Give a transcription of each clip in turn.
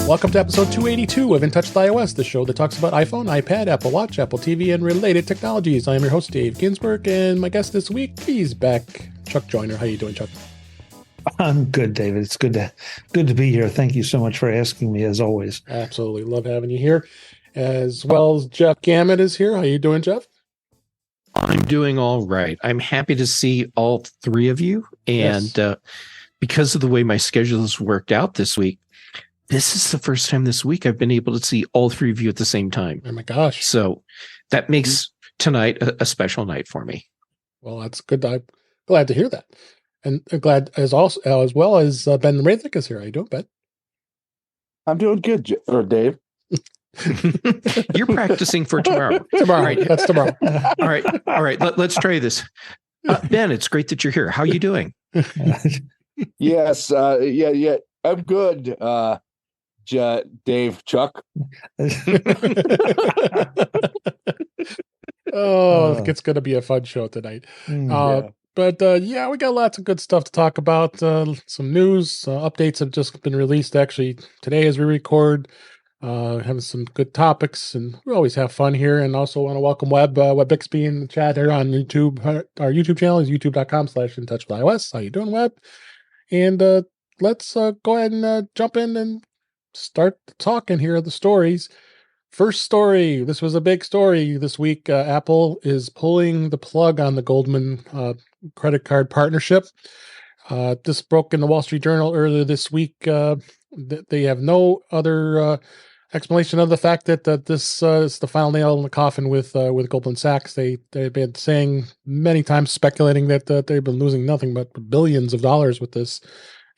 Welcome to episode 282 of In Touch with iOS, the show that talks about iPhone, iPad, Apple Watch, Apple TV, and related technologies. I am your host, Dave Ginsburg, and my guest this week, he's back, Chuck Joyner. How you doing, Chuck? I'm good, David. It's good to be here. Thank you so much for asking me, as always. Absolutely. Love having you here. As well as Jeff Gamet is here. How you doing, Jeff? I'm doing all right. I'm happy to see all three of you. And Yes. Because of the way my schedule has worked out this week, this is the first time this week I've been able to see all three of you at the same time. Oh, my gosh. So that makes tonight a special night for me. Well, that's good. I'm glad to hear that. And glad as well as Ben Roethig is here. How you doing, Ben? I'm doing good, Dave. You're practicing for tomorrow. Tomorrow. Right. That's tomorrow. All right. Let's try this. Ben, it's great that you're here. How are you doing? Yes. Yeah. I'm good. Dave, Chuck. It's going to be a fun show tonight. Yeah. But we got lots of good stuff to talk about. Some news updates have just been released actually today as we record. Having some good topics, and we always have fun here. And also want to welcome Web Bixby in the chat here on YouTube. Our YouTube channel is youtube.com/intouchwithios. How you doing, Web? And let's go ahead and jump in and start talking here of the stories. First story. This was a big story this week. Apple is pulling the plug on the Goldman credit card partnership. This broke in the Wall Street Journal earlier this week. They have no other explanation of the fact that this is the final nail in the coffin with Goldman Sachs. They've been saying many times, speculating that they've been losing nothing but billions of dollars with this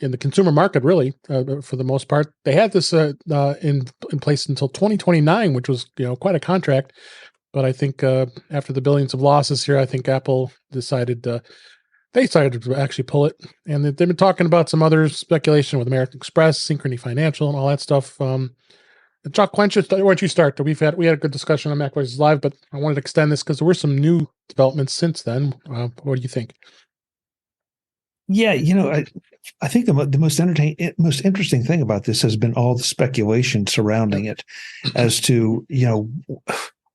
in the consumer market, really, for the most part. They had this in place until 2029, which was quite a contract. But I think after the billions of losses here, I think Apple decided to actually pull it. And they've been talking about some other speculation with American Express, Synchrony Financial, and all that stuff. Chuck, why don't you start? We had a good discussion on Mac Voices Live, but I wanted to extend this because there were some new developments since then. What do you think? Yeah, I think the most interesting thing about this has been all the speculation surrounding it, as to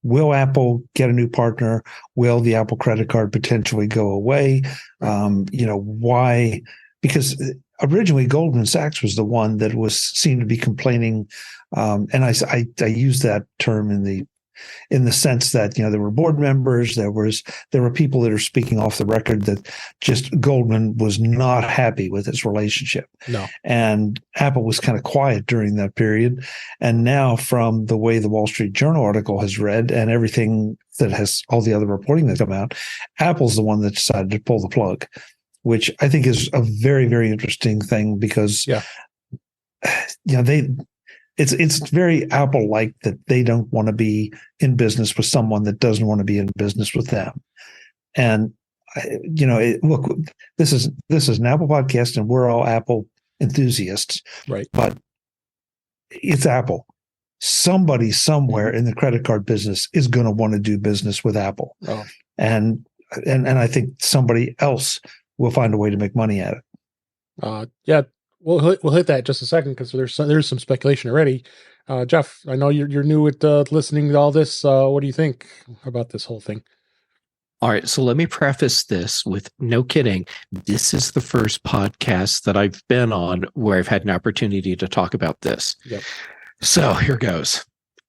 will Apple get a new partner? Will the Apple credit card potentially go away? Why? Because originally Goldman Sachs was the one that seemed to be complaining, and I use that term in the sense that there were board members, there were people that are speaking off the record that just Goldman was not happy with his relationship. No. And Apple was kind of quiet during that period. And now, from the way the Wall Street Journal article has read and everything that has all the other reporting that's come out, Apple's the one that decided to pull the plug, which I think is a very, very interesting thing because it's very Apple-like that they don't want to be in business with someone that doesn't want to be in business with them. And look, this is an Apple podcast, and we're all Apple enthusiasts, right? But it's Apple. Somebody somewhere in the credit card business is going to want to do business with Apple, and I think somebody else will find a way to make money at it. We'll hit that in just a second because there's some speculation already. Jeff, I know you're new at listening to all this. What do you think about this whole thing? All right, so let me preface this with no kidding. This is the first podcast that I've been on where I've had an opportunity to talk about this. Yep. So here goes.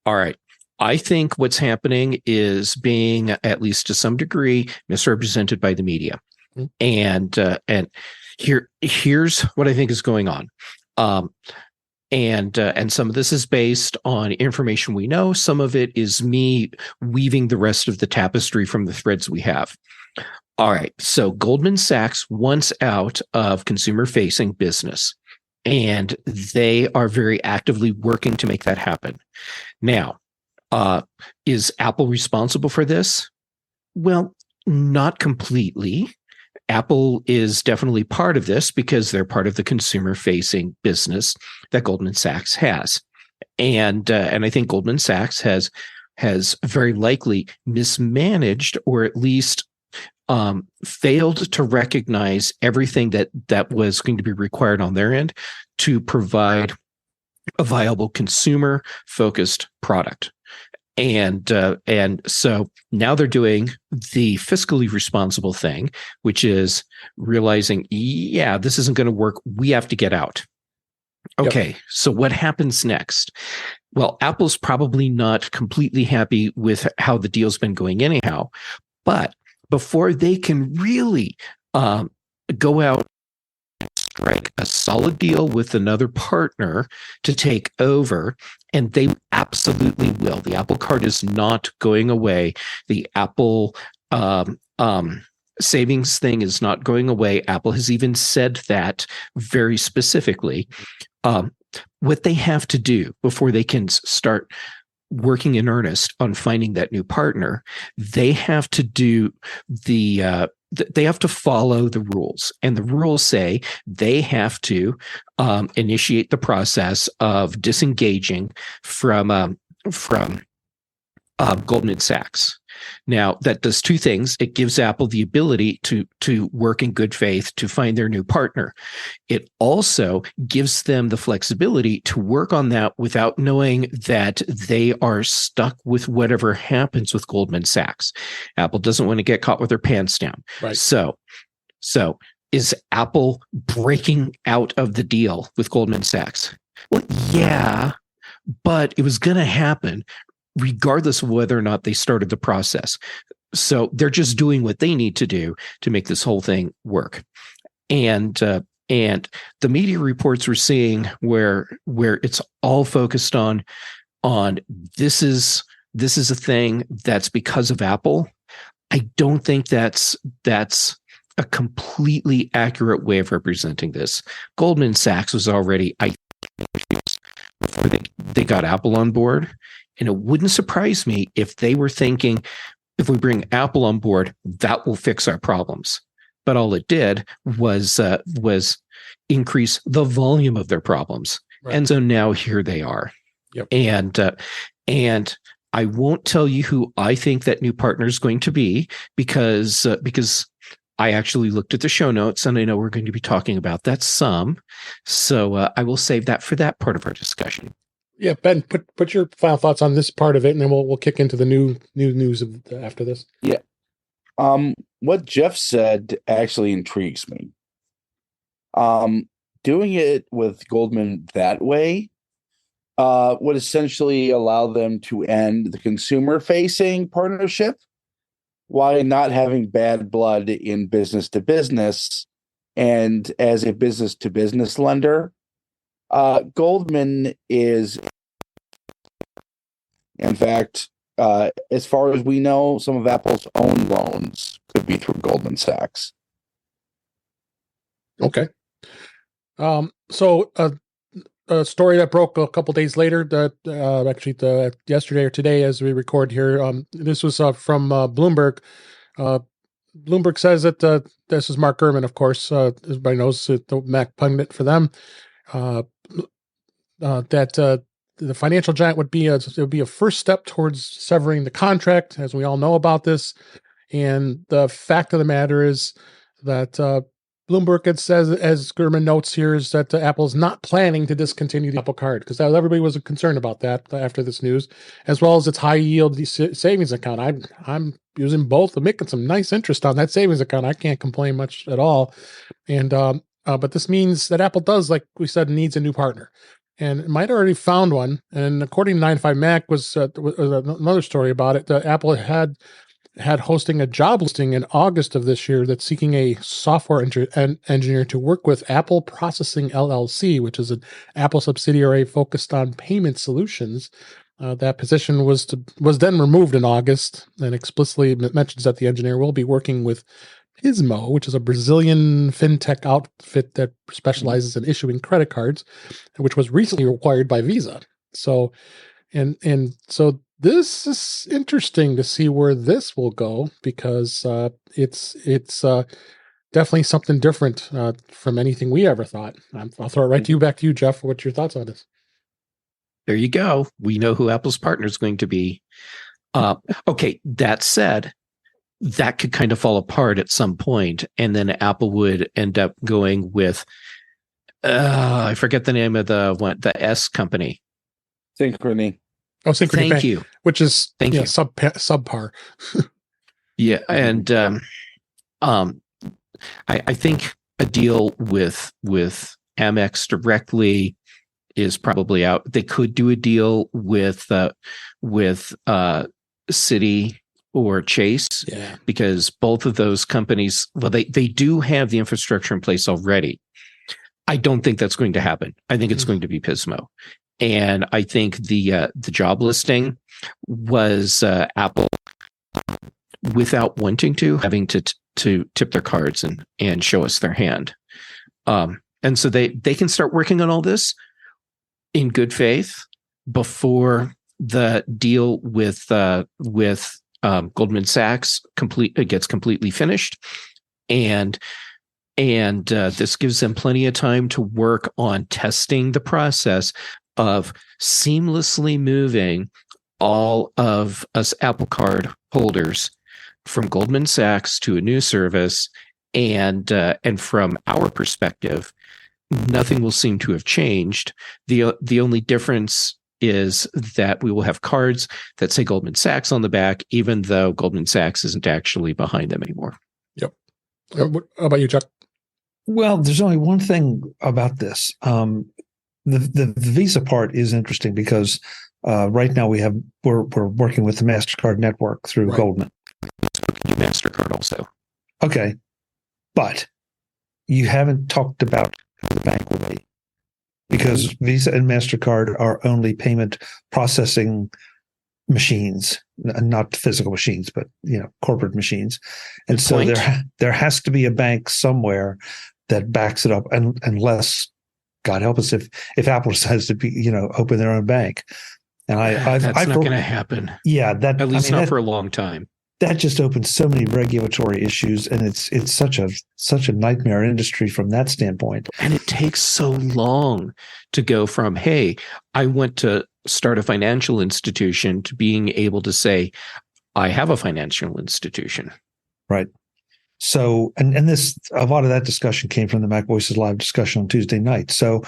All right. I think what's happening is being, at least to some degree, misrepresented by the media. Mm-hmm. And here's what I think is going on. And some of this is based on information we know. Some of it is me weaving the rest of the tapestry from the threads we have. All right. So Goldman Sachs wants out of consumer-facing business, and they are very actively working to make that happen. Now, is Apple responsible for this? Well, not completely. Apple is definitely part of this because they're part of the consumer-facing business that Goldman Sachs has, and I think Goldman Sachs has very likely mismanaged, or at least failed to recognize everything that was going to be required on their end to provide a viable consumer-focused product. And so now they're doing the fiscally responsible thing, which is realizing, yeah, this isn't going to work. We have to get out. Okay, yep. So what happens next? Well, Apple's probably not completely happy with how the deal's been going anyhow. But before they can really go out and strike a solid deal with another partner to take over, and they absolutely will. The Apple Card is not going away. The Apple savings thing is not going away. Apple has even said that very specifically. What they have to do before they can start working in earnest on finding that new partner, they have to do they have to follow the rules. And the rules say they have to initiate the process of disengaging from Goldman Sachs. Now, that does two things. It gives Apple the ability to work in good faith to find their new partner. It also gives them the flexibility to work on that without knowing that they are stuck with whatever happens with Goldman Sachs. Apple doesn't want to get caught with their pants down. Right. So is Apple breaking out of the deal with Goldman Sachs? Well, yeah, but it was going to happen regardless of whether or not they started the process. So they're just doing what they need to do to make this whole thing work. And the media reports we're seeing where it's all focused on this is a thing that's because of Apple. I don't think that's a completely accurate way of representing this. Goldman Sachs was already before they got Apple on board. And it wouldn't surprise me if they were thinking, if we bring Apple on board, that will fix our problems. But all it did was increase the volume of their problems. Right. And so now here they are. Yep. And I won't tell you who I think that new partner is going to be because I actually looked at the show notes and I know we're going to be talking about that some. So I will save that for that part of our discussion. Yeah, Ben, put your final thoughts on this part of it, and then we'll kick into the new news after this. Yeah, what Jeff said actually intrigues me. Doing it with Goldman that way would essentially allow them to end the consumer-facing partnership while not having bad blood in business to business, and as a business to business lender. Goldman is, in fact, as far as we know, some of Apple's own loans could be through Goldman Sachs. Okay. So a story that broke a couple days later, that yesterday or today as we record here, this was from Bloomberg. Bloomberg says that this is Mark Gurman, of course. Everybody knows the Mac pundit for them. That the financial giant would be a first step towards severing the contract, as we all know about this. And the fact of the matter is that Bloomberg had says, as Gurman notes here, is that Apple is not planning to discontinue the Apple Card, because everybody was concerned about that after this news, as well as its high yield savings account. I'm using both. I'm making some nice interest on that savings account. I can't complain much at all. And but this means that Apple does, like we said, needs a new partner. And it might have already found one. And according to 9to5Mac was another story about it. Apple had hosting a job listing in August of this year that's seeking a software engineer to work with Apple Processing LLC, which is an Apple subsidiary focused on payment solutions. That position was then removed in August, and explicitly mentions that the engineer will be working with Pismo, which is a Brazilian fintech outfit that specializes in issuing credit cards, which was recently acquired by Visa. So, and so this is interesting to see where this will go, because it's definitely something different from anything we ever thought. I'll throw it back to you, Jeff. What's your thoughts on this? There you go. We know who Apple's partner is going to be. Okay, that said, that could kind of fall apart at some point, and then Apple would end up going with I forget the name of the S company. Synchrony. Oh, Synchrony Thank Bank, you. which is Thank you. subpar. Yeah, and I think a deal with Amex directly is probably out. They could do a deal with Citi or Chase, because both of those companies, well, they do have the infrastructure in place already. I don't think that's going to happen. I think it's going to be Pismo, and I think the job listing was Apple, without wanting to, having to tip their cards and show us their hand. And so they can start working on all this in good faith before the deal with Goldman Sachs gets completely finished, and this gives them plenty of time to work on testing the process of seamlessly moving all of us Apple Card holders from Goldman Sachs to a new service, and from our perspective, nothing will seem to have changed. The only difference is that we will have cards that say Goldman Sachs on the back, even though Goldman Sachs isn't actually behind them anymore. Yep. How about you, Chuck? Well, there's only one thing about this. The Visa part is interesting because right now we're working with the MasterCard network through Goldman. MasterCard also. Okay. But you haven't talked about who the bank will be, because Visa and MasterCard are only payment processing machines, not physical machines, but corporate machines. And so there has to be a bank somewhere that backs it up, unless, God help us, if Apple decides to open their own bank. And that's not going to happen. Yeah, at least not for a long time. That just opens so many regulatory issues, and it's such a nightmare industry from that standpoint. And it takes so long to go from, hey, I want to start a financial institution, to being able to say, I have a financial institution. Right. So, and this, a lot of that discussion came from the Mac Voices Live discussion on Tuesday night. So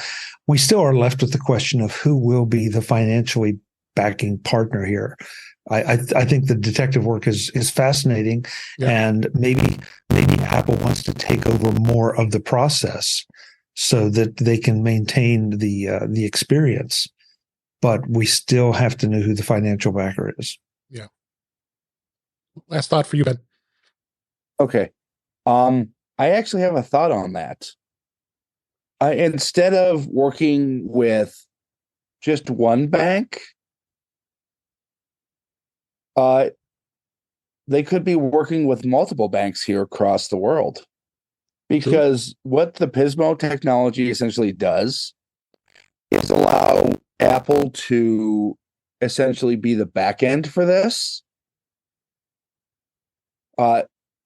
we still are left with the question of who will be the financially backing partner here. I think the detective work is fascinating, and maybe Apple wants to take over more of the process so that they can maintain the experience. But we still have to know who the financial backer is. Yeah. Last thought for you, Ben. Okay. I actually have a thought on that. Instead of working with just one bank, they could be working with multiple banks here across the world, because what the Pismo technology essentially does is allow Apple to essentially be the back end for this.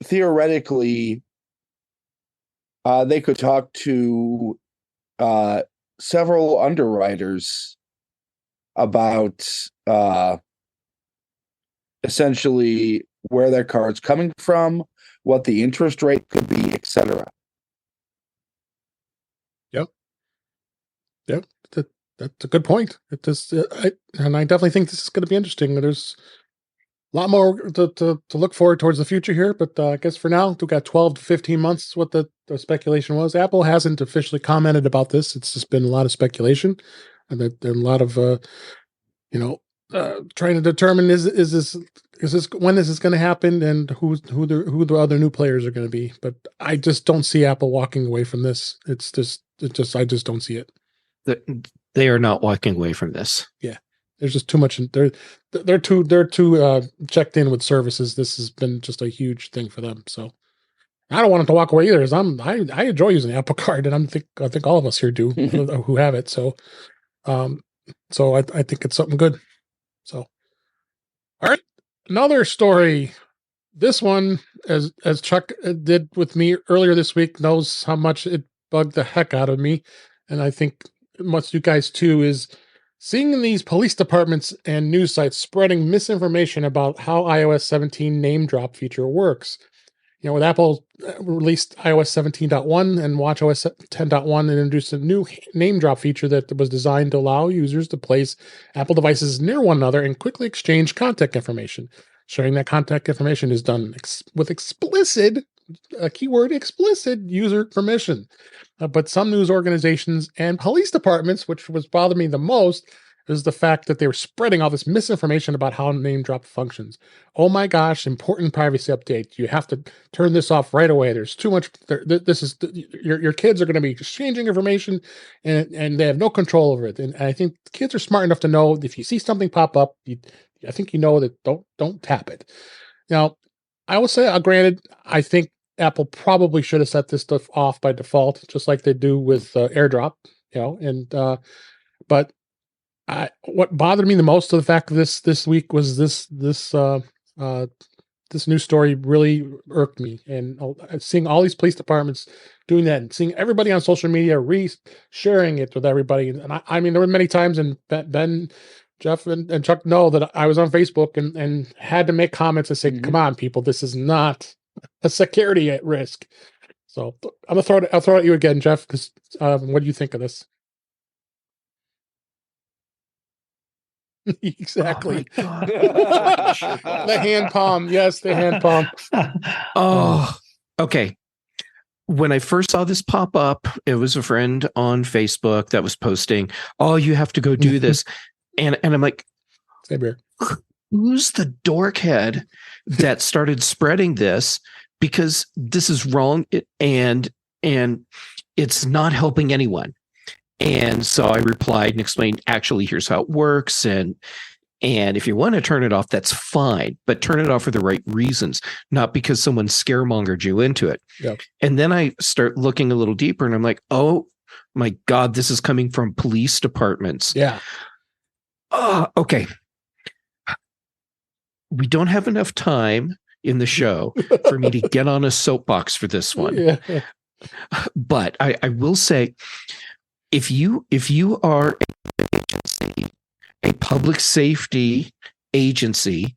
Theoretically, they could talk to several underwriters about essentially where their card's coming from, what the interest rate could be, etc. Yep. That's a good point. And I definitely think this is going to be interesting. There's a lot more to look forward towards the future here, but I guess for now, we've got 12 to 15 months is what the speculation was. Apple hasn't officially commented about this. It's just been a lot of speculation, and there are a lot of trying to determine is this when is this going to happen, and who the other new players are going to be. But I just don't see Apple walking away from this. I just don't see it. They are not walking away from this. Yeah, there's just too much. They're too checked in with services. This has been just a huge thing for them. So I don't want them to walk away either. As I enjoy using the Apple Card, and I think all of us here do who have it. So, I think it's something good. So, all right, another story. This one, as Chuck did with me earlier this week, knows how much it bugged the heck out of me, and I think it must you guys too. Is seeing these police departments and news sites spreading misinformation about how iOS 17 name drop feature works. With Apple released iOS 17.1 and watchOS 10.1, it introduced a new NameDrop feature that was designed to allow users to place Apple devices near one another and quickly exchange contact information. Sharing that contact information is done with explicit, keyword explicit, user permission. But some news organizations and police departments, which was bothering me the most, is the fact that they were spreading all this misinformation about how NameDrop functions. Oh my gosh, important privacy update. You have to turn this off right away. There's too much. This is your kids are going to be exchanging information and they have no control over it. And I think kids are smart enough to know if you see something pop up, I think you know that don't tap it. Now, I will say, granted, I think Apple probably should have set this stuff off by default, just like they do with AirDrop, but what bothered me the most of the fact of this week was this news story really irked me, and seeing all these police departments doing that, and seeing everybody on social media sharing it with everybody. And I mean, there were many times, and Ben, Jeff, and Chuck know that I was on Facebook and had to make comments and say, "Come on, people, this is not a security at risk." So I'll throw it at you again, Jeff, because what do you think of this? Exactly. Oh my God. The hand palm. Yes, the hand palm. Oh, okay. When I first saw this pop up, it was a friend on Facebook that was posting, "Oh, you have to go do this." And I'm like, same here. Who's the dorkhead that started spreading this? Because this is wrong and it's not helping anyone. And so I replied and explained, actually, here's how it works. And if you want to turn it off, that's fine, but turn it off for the right reasons, not because someone scaremongered you into it. Yep. And then I start looking a little deeper and I'm like, oh my God, this is coming from police departments. Yeah. Okay. We don't have enough time in the show for me to get on a soapbox for this one. Yeah. But I will say, if you are a public safety agency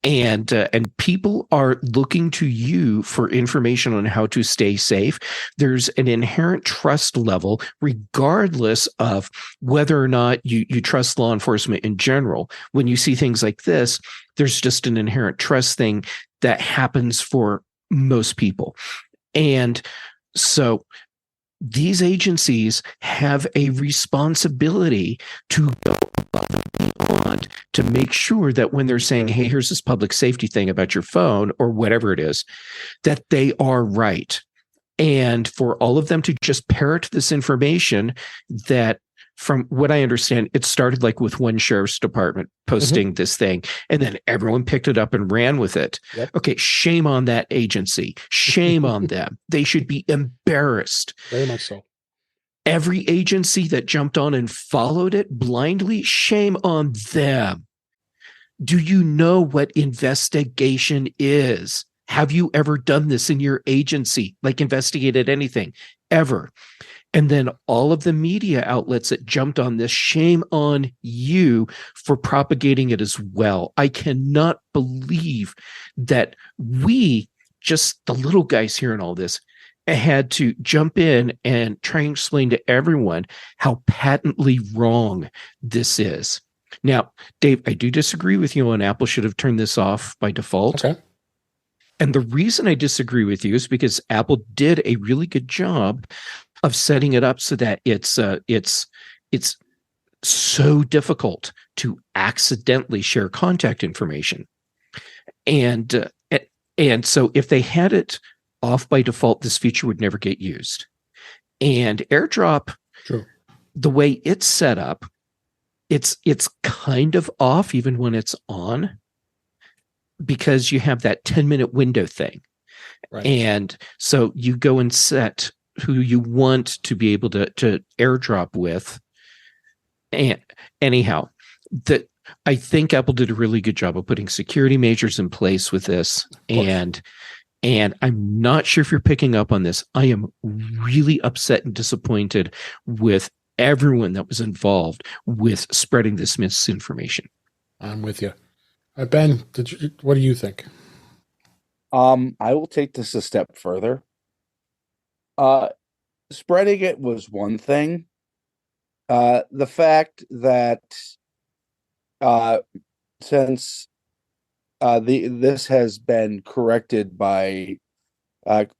and people are looking to you for information on how to stay safe, there's an inherent trust level, regardless of whether or not you trust law enforcement in general. When you see things like this, there's just an inherent trust thing that happens for most people. And so these agencies have a responsibility to go above and beyond to make sure that when they're saying, hey, here's this public safety thing about your phone or whatever it is, that they are right. And for all of them to just parrot this information that, from what I understand, it started like with one sheriff's department posting this thing, and then everyone picked it up and ran with it. Yep. Okay, shame on that agency. Shame on them. They should be embarrassed. Very much so. Every agency that jumped on and followed it blindly, shame on them. Do you know what investigation is? Have you ever done this in your agency, like investigated anything, ever? And then all of the media outlets that jumped on this, shame on you for propagating it as well. I cannot believe that we, just the little guys here in all this, had to jump in and try and explain to everyone how patently wrong this is. Now, Dave, I do disagree with you on Apple should have turned this off by default. Okay. And the reason I disagree with you is because Apple did a really good job of setting it up so that it's so difficult to accidentally share contact information. And so if they had it off by default, this feature would never get used. And AirDrop, True. The way it's set up, it's kind of off even when it's on, because you have that 10-minute window thing. Right. And so you go and set who you want to be able to AirDrop with. And anyhow, I think Apple did a really good job of putting security measures in place with this. And I'm not sure if you're picking up on this. I am really upset and disappointed with everyone that was involved with spreading this misinformation. I'm with you. Ben, what do you think? I will take this a step further. Spreading it was one thing. The fact that since this has been corrected by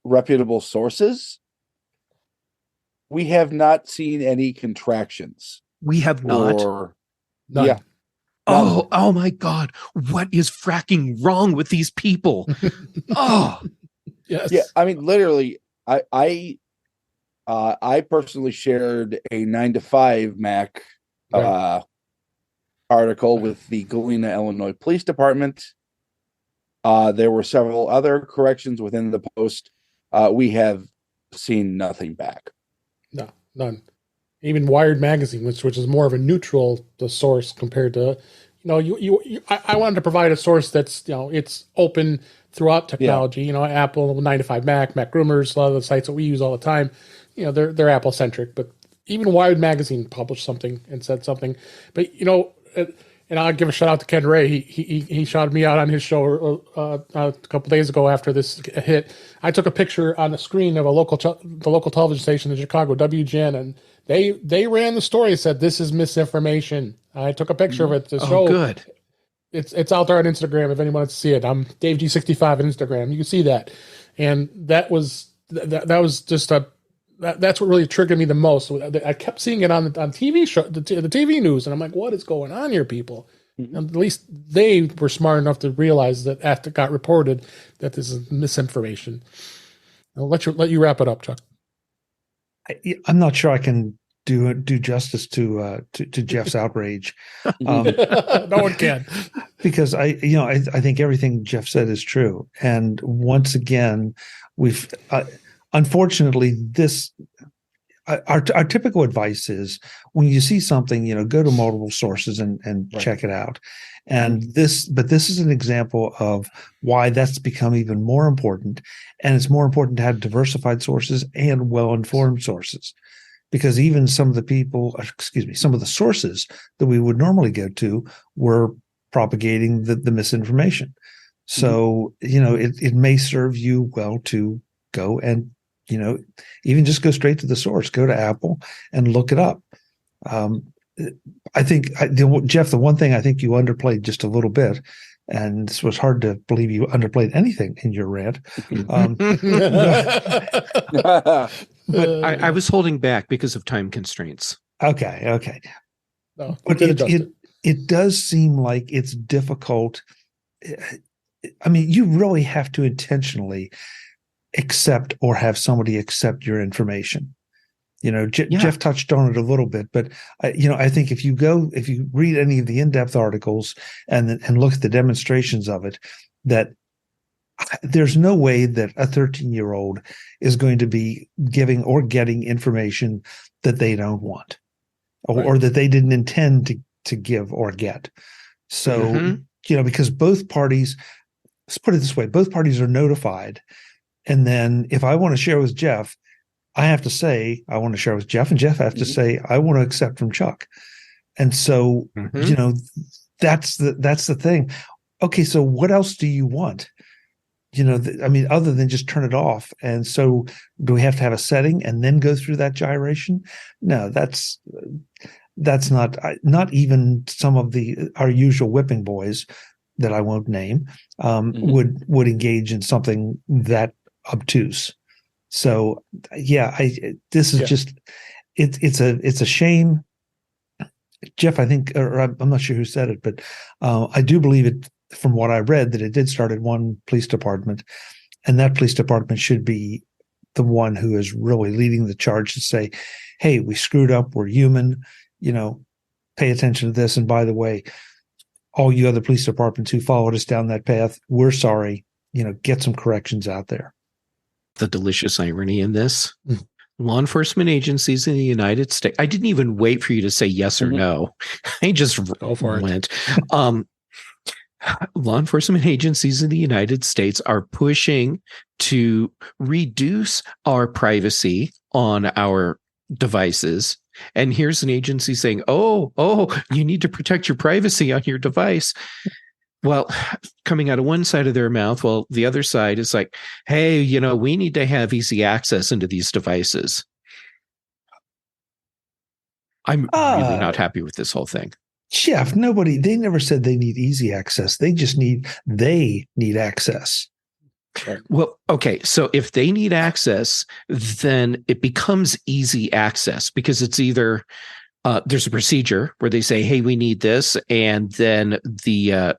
reputable sources, we have not seen any contractions. We have not. Or None. yeah, Oh my God. What is fracking wrong with these people? Oh, Yes. yeah. I mean, literally, I personally shared a 9 to 5 Mac article with the Galena, Illinois Police Department. There were several other corrections within the post. We have seen nothing back. No, none. Even Wired magazine, which is more of a neutral source compared to, I wanted to provide a source that's, it's open throughout technology. Apple, 9 to 5 Mac Groomers, a lot of the sites that we use all the time, they're Apple centric. But even Wired magazine published something and said something. But and I'll give a shout out to Ken Ray. He shouted me out on his show a couple days ago after this hit. I took a picture on the screen of the local television station in Chicago, WGN, and they ran the story and said this is misinformation. I took a picture of it to show. Good. It's out there on Instagram if anyone wants to see it. I'm Dave G65 on Instagram. You can see that, and that was just that's what really triggered me the most. I kept seeing it on TV show, the TV news, and I'm like, what is going on here, people? Mm-hmm. And at least they were smart enough to realize that after it got reported that this is misinformation. I'll let you wrap it up, Chuck. I'm not sure I can do justice to Jeff's outrage. No one can, because I think everything Jeff said is true. And once again, we've unfortunately our typical advice is when you see something, go to multiple sources and right. Check it out. And this is an example of why that's become even more important. And it's more important to have diversified sources and well-informed sources, because even some of the sources that we would normally go to were propagating the misinformation. So, it may serve you well to go and, even just go straight to the source, go to Apple and look it up. I think, Jeff, the one thing I think you underplayed just a little bit, and this was hard to believe you underplayed anything in your rant. But I was holding back because of time constraints. Okay. No, but it does seem like it's difficult. I mean, you really have to intentionally accept or have somebody accept your information. Jeff touched on it a little bit, but I think if you read any of the in-depth articles and look at the demonstrations of it, that there's no way that a 13-year-old is going to be giving or getting information that they don't want or that they didn't intend to give or get. So, because both parties, let's put it this way, both parties are notified. And then if I want to share with Jeff, I have to say, I want to share with Jeff, and Jeff have to say, I want to accept from Chuck. And so, that's the thing. Okay. So what else do you want? Other than just turn it off. And so do we have to have a setting and then go through that gyration? No, that's not even some of our usual whipping boys that I won't name, would engage in something that obtuse. So this is just, it's a shame. Jeff, I think, or I'm not sure who said it, but I do believe it from what I read that it did start at one police department, and that police department should be the one who is really leading the charge to say, hey, we screwed up. We're human, pay attention to this. And by the way, all you other police departments who followed us down that path, we're sorry, get some corrections out there. The delicious irony in this. Law enforcement agencies in the United States. I didn't even wait for you to say yes or no. I just went. Law enforcement agencies in the United States are pushing to reduce our privacy on our devices. And here's an agency saying, oh, you need to protect your privacy on your device. well, coming out of one side of their mouth, well, the other side is like, hey, we need to have easy access into these devices. I'm really not happy with this whole thing. Jeff, they never said they need easy access. They need access. Right. Well, okay. So if they need access, then it becomes easy access because it's either there's a procedure where they say, hey, we need this. And then the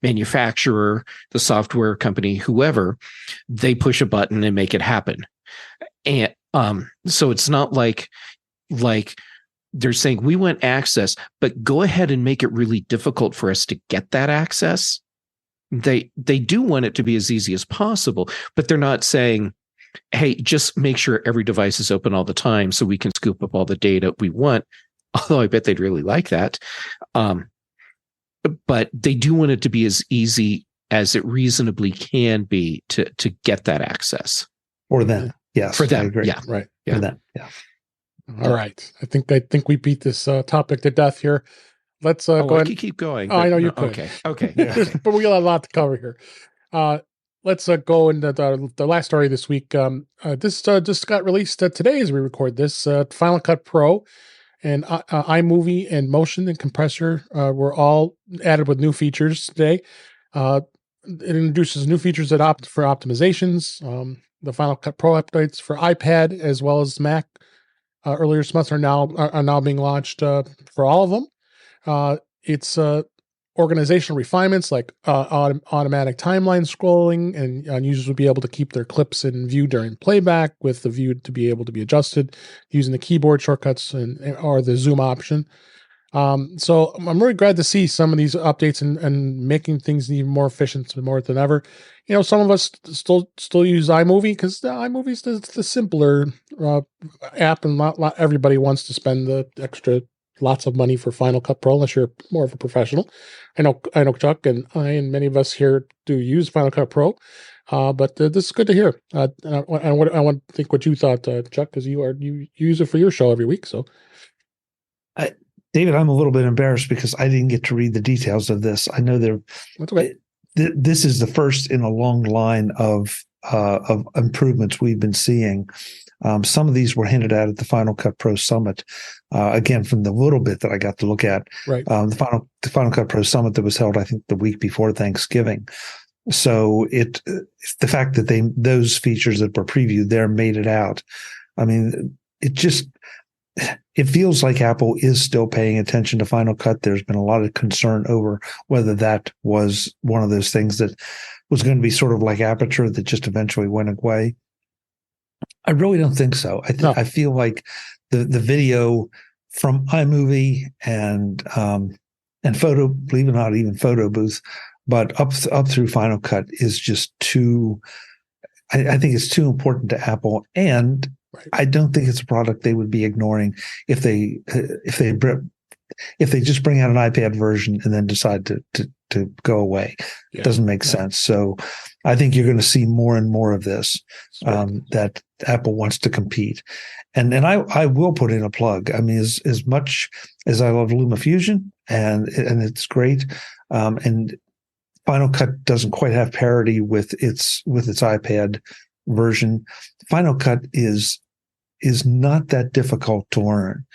manufacturer, the software company, whoever, they push a button and make it happen. And so it's not like they're saying we want access, but go ahead and make it really difficult for us to get that access. They do want it to be as easy as possible, but they're not saying, hey, just make sure every device is open all the time so we can scoop up all the data we want. Although I bet they'd really like that. But they do want it to be as easy as it reasonably can be to get that access. For them. Yes. For them. I agree. Yeah. Right. For them. Yeah. All right. I think we beat this topic to death here. Let's go ahead. I could keep going. I know you could. Okay. Yeah. But we got a lot to cover here. Let's go into the last story this week. This just got released today as we record this. Final Cut Pro and iMovie and Motion and Compressor were all added with new features today. It introduces new features that opt for optimizations. The Final Cut Pro updates for iPad as well as Mac earlier this month are now being launched for all of them. It's organizational refinements like automatic timeline scrolling, and users will be able to keep their clips in view during playback with the view to be able to be adjusted using the keyboard shortcuts or the zoom option. So I'm really glad to see some of these updates and making things even more efficient more than ever. Some of us still use iMovie because the iMovie is the simpler app, and not everybody wants to spend the extra lots of money for Final Cut Pro unless you're more of a professional. I know Chuck and I and many of us here do use Final Cut Pro, but this is good to hear. And I want to think what you thought, Chuck, because you use it for your show every week. So, David, I'm a little bit embarrassed because I didn't get to read the details of this. I know that's okay. This is the first in a long line of improvements we've been seeing. Some of these were hinted at the Final Cut Pro Summit. Again, from the little bit that I got to look at, right. The Final Cut Pro Summit that was held, I think, the week before Thanksgiving. So it's the fact that those features that were previewed there made it out. I mean, it feels like Apple is still paying attention to Final Cut. There's been a lot of concern over whether that was one of those things that was going to be sort of like Aperture that just eventually went away. I really don't think so. I feel like the video from iMovie and Photo, believe it or not, even Photo Booth, but up through Final Cut is just too. I think it's too important to Apple, and right. I don't think it's a product they would be ignoring if they just bring out an iPad version and then decide to go away. Yeah. It doesn't make sense. So I think you're going to see more and more of this, that Apple wants to compete. And I will put in a plug. I mean, as much as I love LumaFusion and it's great, and Final Cut doesn't quite have parity with its iPad version. Final Cut is not that difficult to learn.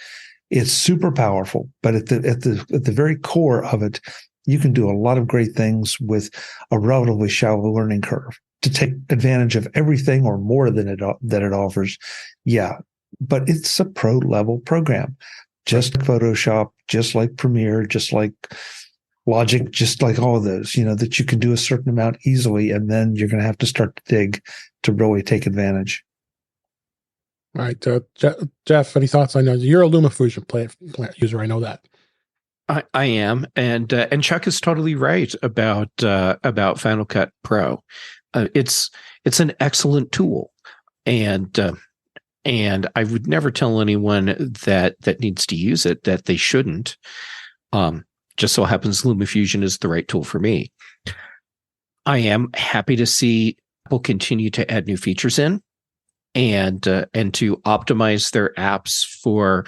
It's super powerful, but at the very core of it, you can do a lot of great things with a relatively shallow learning curve to take advantage of everything or more than it offers. Yeah, but it's a pro level program, just like Photoshop, just like Premiere, just like Logic, just like all of those, that you can do a certain amount easily, and then you're going to have to start to dig to really take advantage. All right, Jeff, any thoughts? I know you're a LumaFusion plant user. I know that. I am, and Chuck is totally right about Final Cut Pro. It's an excellent tool, and I would never tell anyone that needs to use it that they shouldn't. Just so happens LumaFusion is the right tool for me. I am happy to see Apple continue to add new features in and to optimize their apps for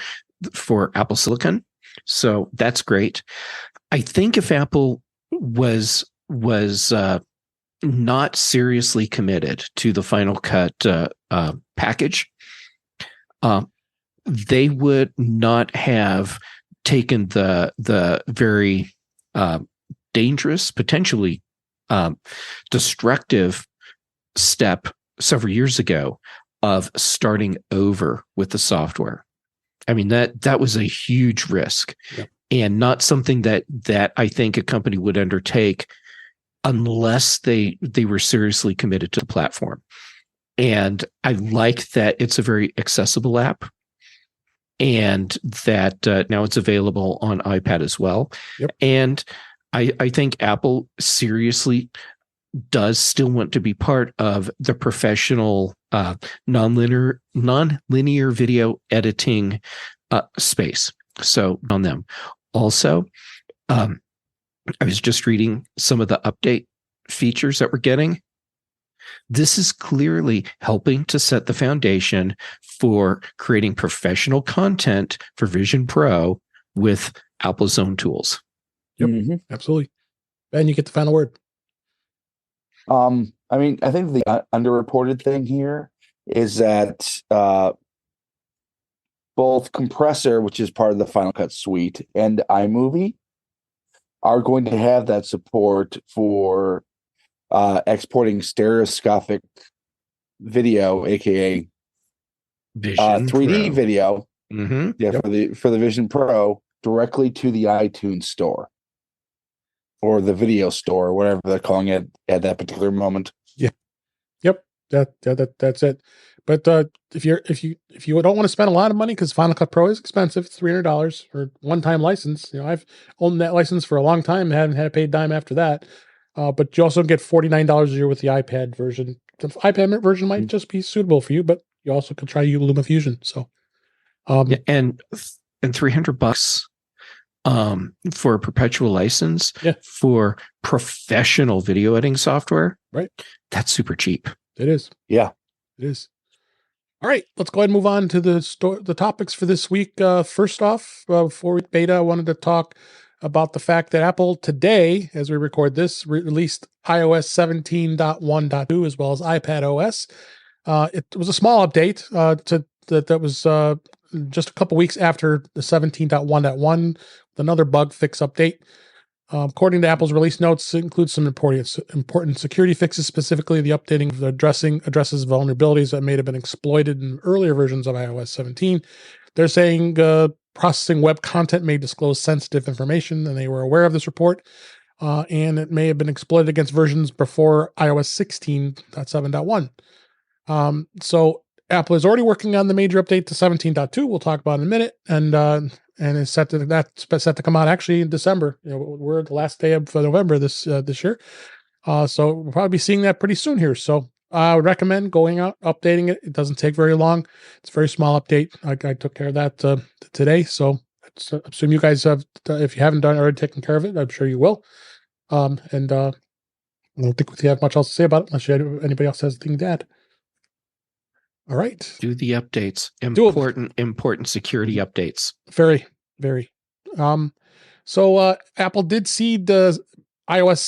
Apple Silicon. So that's great. I think if Apple was not seriously committed to the Final Cut package, they would not have taken the very dangerous, potentially destructive step several years ago of starting over with the software. I mean, that was a huge risk. Yep. And not something that I think a company would undertake unless they were seriously committed to the platform. And I like that it's a very accessible app, and that now it's available on iPad as well. Yep. And I think Apple seriously does still want to be part of the professional non-linear video editing space. So on them. Also, I was just reading some of the update features that we're getting. This is clearly helping to set the foundation for creating professional content for Vision Pro with Apple's own tools. Yep, Mm-hmm. Ben, you get the final word. I mean, I think the underreported thing here is that both Compressor, which is part of the Final Cut suite, and iMovie are going to have that support for exporting stereoscopic video, aka Vision 3D Pro. video, Mm-hmm. Yep. for the Vision Pro directly to the iTunes store or the video store, or whatever they're calling it at that particular moment. Yep, that's it. But if you don't want to spend a lot of money, because Final Cut Pro is expensive, it's $300 for one-time license. You know, I've owned that license for a long time and haven't had to pay a dime after that. But you also get $49 a year with the iPad version. The iPad version might just be suitable for you, but you also could try LumaFusion. So, Yeah, and $300 for a perpetual license for professional video editing software, right? That's super cheap. It is. Yeah, it is. All right, let's go ahead and move on to the topics for this week. First off, before we beta, I wanted to talk about the fact that Apple today, as we record this, released iOS 17.1.2 as well as iPad OS. It was a small update that was just a couple weeks after the 17.1.1, another bug fix update. According to Apple's release notes, it includes some important security fixes, specifically the updating of the addresses vulnerabilities that may have been exploited in earlier versions of iOS 17. They're saying processing web content may disclose sensitive information, and they were aware of this report, and it may have been exploited against versions before iOS 16.7.1. So Apple is already working on the major update to 17.2. We'll talk about in a minute, and it's set to come out actually in December. You know, we're the last day of November this year, so we'll probably be seeing that pretty soon here. So I would recommend going out, updating it. It doesn't take very long. It's a very small update. I took care of that today, so I assume you guys have. If you haven't already taken care of it, I'm sure you will. And I don't think we have much else to say about it unless anybody else has anything to add. All right. Do the updates. Important security updates. Very, very. So Apple did seed the iOS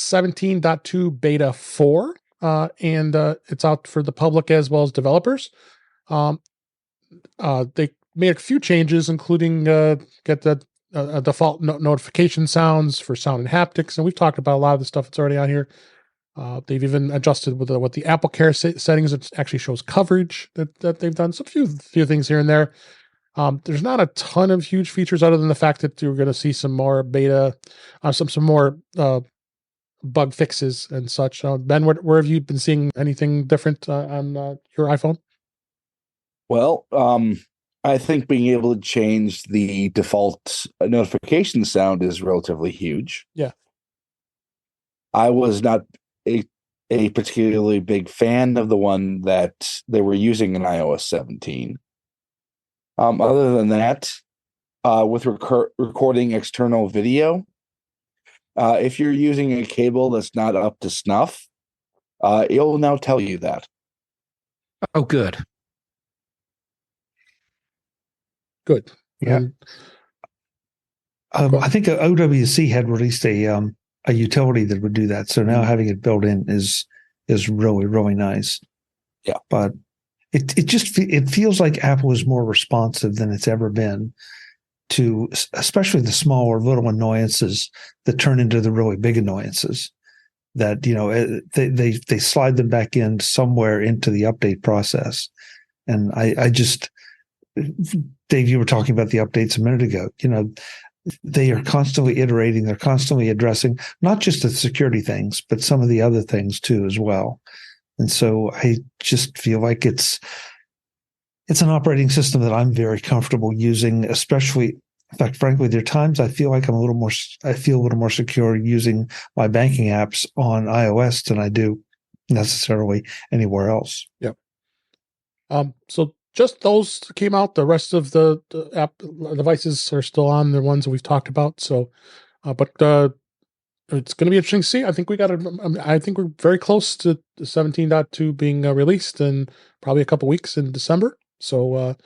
17.2 beta 4, and it's out for the public as well as developers. They made a few changes, including get the default notification sounds for sound and haptics, and we've talked about a lot of the stuff that's already on here. They've even adjusted with what the Apple Care settings. It actually shows coverage that they've done. So a few things here and there. There's not a ton of huge features other than the fact that you're going to see some more beta, some more bug fixes and such. Ben, where have you been seeing anything different on your iPhone? Well, I think being able to change the default notification sound is relatively huge. Yeah. I was not a particularly big fan of the one that they were using in iOS 17. Other than that, with recording external video, if you're using a cable that's not up to snuff, it'll now tell you that. Oh, good. Good. Yeah. I think OWC had released a a utility that would do that. So now having it built in is really, really nice. Yeah. But it feels like Apple is more responsive than it's ever been to especially the smaller little annoyances that turn into the really big annoyances that, they slide them back in somewhere into the update process. And I just, Dave, you were talking about the updates a minute ago. They are constantly iterating. They're constantly addressing not just the security things, but some of the other things too as well. And so I just feel like it's an operating system that I'm very comfortable using, especially, in fact, frankly, there are times I feel like I feel a little more secure using my banking apps on iOS than I do necessarily anywhere else. Yep. So just those came out. The rest of the app devices are still on, the ones that we've talked about. So, but it's going to be interesting to see. I think I think we're very close to 17.2 being released in probably a couple weeks in December. So,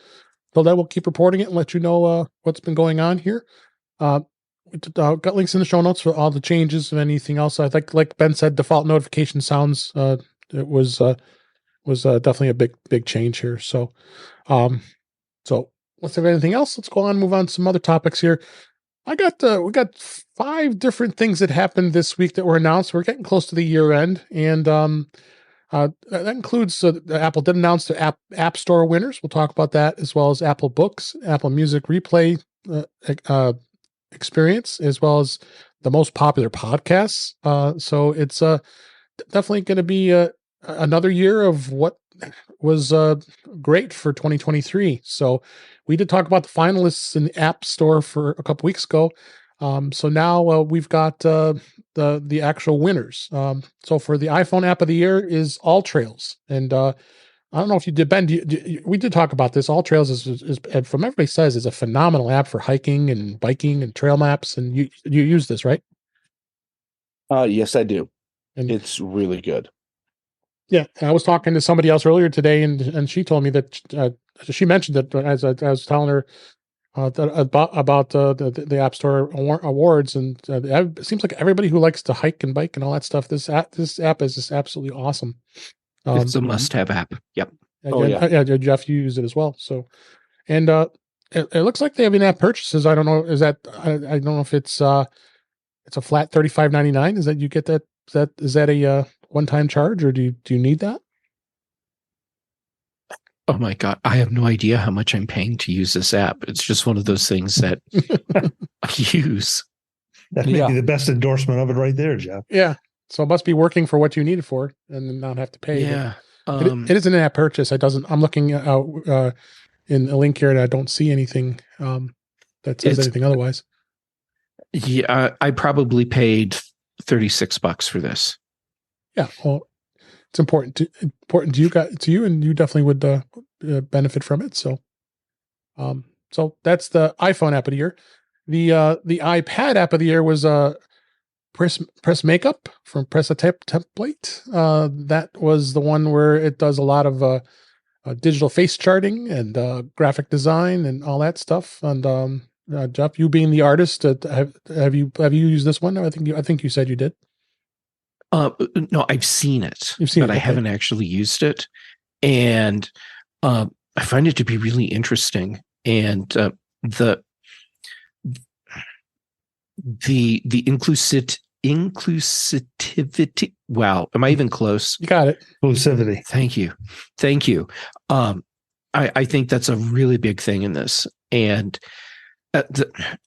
till then, we'll keep reporting it and let you know what's been going on here. We got links in the show notes for all the changes and anything else. I think, like Ben said, default notification sounds. It was definitely a big change here. So, so let's have anything else. Let's go on, move on to some other topics here. We got 5 different things that happened this week that were announced. We're getting close to the year end, and that includes Apple did announce the App Store winners. We'll talk about that, as well as Apple Books, Apple Music Replay experience, as well as the most popular podcasts. So it's definitely going to be another year of what was great for 2023. So we did talk about the finalists in the App Store for a couple weeks ago. So now we've got the actual winners. So for the iPhone app of the year is All Trails, and I don't know if you did, Ben. We did talk about this. All Trails is from everybody says is a phenomenal app for hiking and biking and trail maps, and you use this, right? Yes, I do. And it's really good. Yeah, I was talking to somebody else earlier today, and she told me that she mentioned that as I was telling her about the App Store awards, and it seems like everybody who likes to hike and bike and all that stuff, this app is just absolutely awesome. It's a must-have app. Yep. Yeah, Jeff, you use it as well. So, and it looks like they have in-app purchases. I don't know. Is that I don't know if it's a flat $35.99. Is that you get that? Is that a one-time charge, or do you need that? Oh my God. I have no idea how much I'm paying to use this app. It's just one of those things that I use. That may be the best endorsement of it right there, Jeff. Yeah. So it must be working for what you need it for and not have to pay. Yeah. It is an in-app purchase. I'm looking out in a link here, and I don't see anything that says anything otherwise. Yeah. I probably paid $36 for this. Yeah. Well, it's important to you, and you definitely would benefit from it. So, so that's the iPhone app of the year. The iPad app of the year was Press Makeup from Press a Template. That was the one where it does a lot of digital face charting and graphic design and all that stuff. And Jeff, you being the artist, have you used this one? I think you said you did. No, I've seen it, but I haven't actually used it, and I find it to be really interesting. And the inclusivity. Wow, am I even close? You got it. Inclusivity. Thank you. I think that's a really big thing in this, and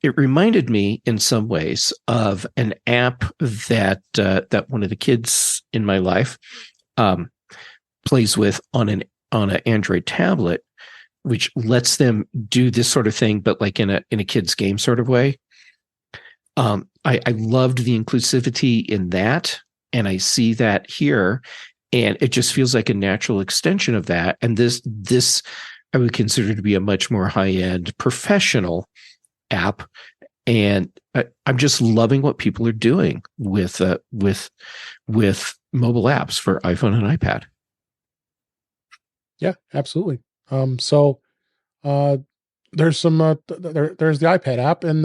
it reminded me in some ways of an app that one of the kids in my life plays with on an Android tablet, which lets them do this sort of thing, but like in a kid's game sort of way. I loved the inclusivity in that, and I see that here, and it just feels like a natural extension of that. And this I would consider to be a much more high-end professional app, and I'm just loving what people are doing with mobile apps for iPhone and iPad. Yeah, absolutely. So there's some there's the iPad app, and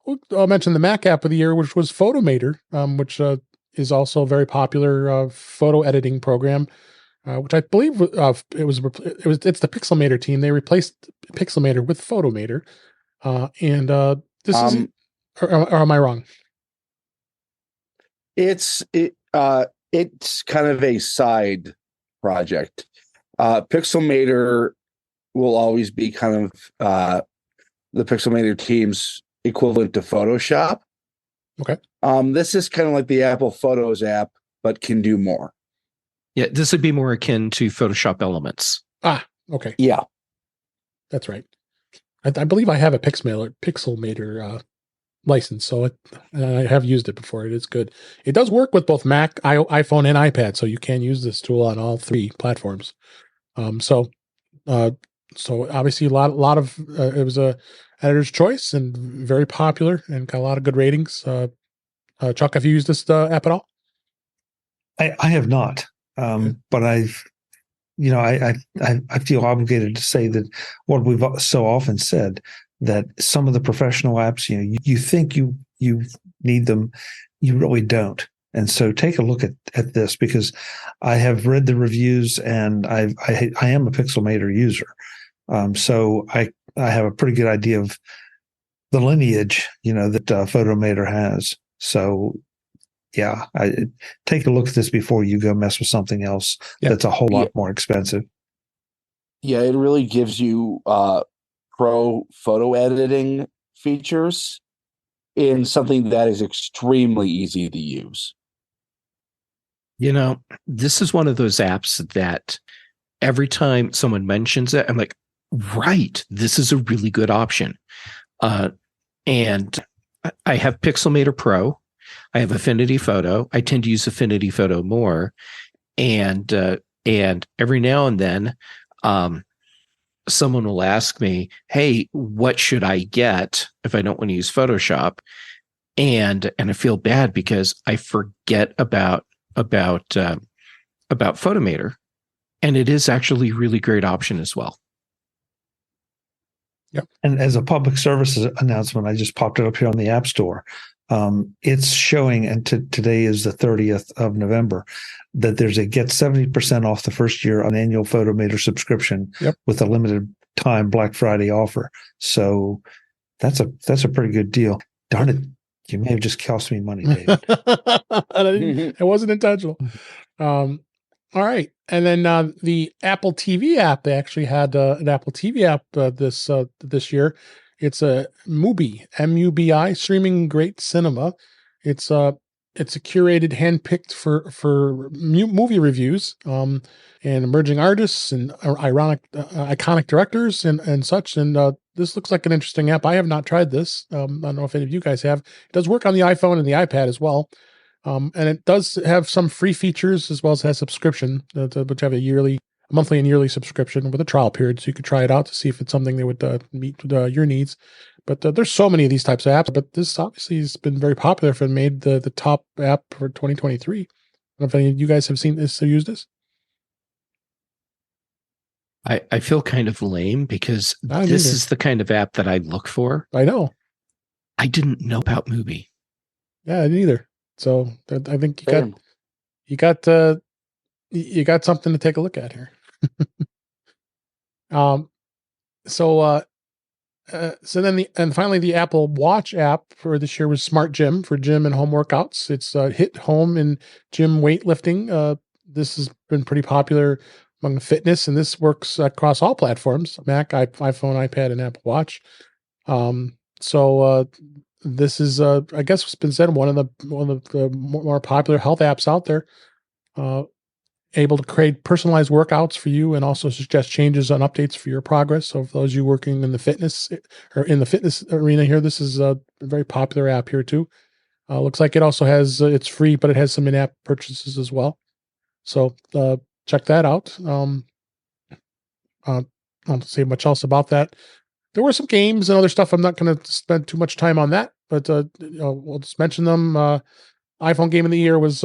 I'll mention the Mac app of the year, which was Photomator, which is also a very popular photo editing program, which I believe it's the Pixelmator team. They replaced Pixelmator with Photomator, and this is, or am I wrong? It's kind of a side project. Pixelmator will always be kind of the Pixelmator team's equivalent to Photoshop. Okay. This is kind of like the Apple Photos app, but can do more. Yeah, this would be more akin to Photoshop Elements. Ah, okay. Yeah, that's right. I believe I have a Pixelmator license, so I have used it before. It is good. It does work with both Mac, iPhone, and iPad, so you can use this tool on all three platforms. So obviously a lot of it was a editor's choice and very popular and got a lot of good ratings. Chuck, have you used this app at all? I have not, but I've, I feel obligated to say that what we've so often said, that some of the professional apps, you think you need them, you really don't. And so take a look at this, because I have read the reviews and I am a Pixelmator user. So I have a pretty good idea of the lineage, that Photomator has. So yeah, take a look at this before you go mess with something else that's a whole lot more expensive. Yeah, it really gives you pro photo editing features in something that is extremely easy to use. This is one of those apps that every time someone mentions it, I'm like, right, this is a really good option. And I have Pixelmator Pro. I have Affinity Photo. I tend to use Affinity Photo more. And every now and then, someone will ask me, hey, what should I get if I don't want to use Photoshop? And I feel bad because I forget about Photomator, and it is actually a really great option as well. Yep. And as a public services announcement, I just popped it up here on the App Store. It's showing, and today is the 30th of November, that there's a get 70% off the first year on annual Photomator subscription with a limited time Black Friday offer. So that's a pretty good deal. Darn it. You may have just cost me money, David. It wasn't intentional. All right. And then the Apple TV app, they actually had an Apple TV app this year. It's a Mubi, MUBI, streaming great cinema. It's a curated, handpicked for movie reviews and emerging artists and iconic directors and such. And this looks like an interesting app. I have not tried this. I don't know if any of you guys have. It does work on the iPhone and the iPad as well. And it does have some free features as well as has subscription, which have a monthly and yearly subscription with a trial period. So you could try it out to see if it's something that would meet your needs. But there's so many of these types of apps, but this obviously has been very popular for made the top app for 2023. I don't know if any of you guys have seen this or used this. I feel kind of lame because this is the kind of app that I look for. I know. I didn't know about Mubi. Yeah, I didn't either. So I think you got something to take a look at here. So then finally the Apple Watch app for this year was Smart Gym for gym and home workouts. It's hit home in gym weightlifting. This has been pretty popular among fitness, and this works across all platforms: Mac, iPhone, iPad, and Apple Watch. So this is, I guess it's been said, one of the more popular health apps out there. Able to create personalized workouts for you and also suggest changes and updates for your progress. So for those of you working in the fitness arena here, this is a very popular app here too. Looks like it also has, it's free, but it has some in-app purchases as well. So check that out. I don't say much else about that. There were some games and other stuff. I'm not going to spend too much time on that, but we'll just mention them. iPhone game of the year was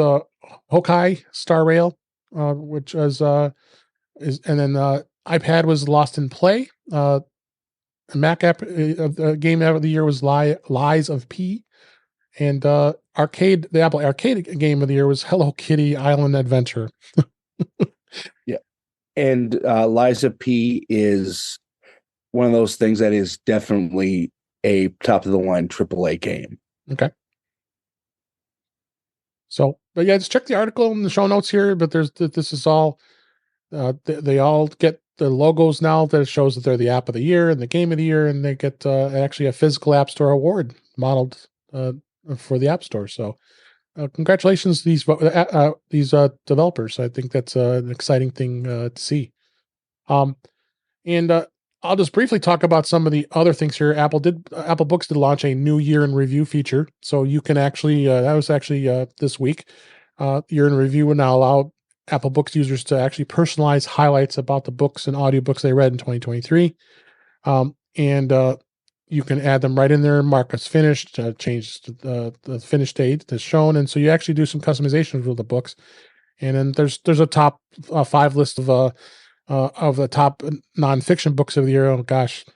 Hokai Star Rail, which was and then iPad was Lost in Play, and Mac app game of the year was Lies of P, and the Apple Arcade game of the year was Hello Kitty Island Adventure. Yeah, and Liza P is one of those things that is definitely a top of the line AAA game. Okay. So, but yeah, just check the article in the show notes here. But this is all, they all get the logos now that shows that they're the app of the year and the game of the year, and they get actually a physical App Store award modeled for the App Store. So, congratulations to these developers. I think that's an exciting thing to see. And I'll just briefly talk about some of the other things here. Apple Books did launch a new year in review feature, so you can actually that was actually this week. Year in review will now allow Apple Books users to actually personalize highlights about the books and audiobooks they read in 2023, and you can add them right in there, mark as finished, change the finish date that's shown, and so you actually do some customizations with the books. And then there's a top 5 list of the top nonfiction books of the year. Oh gosh,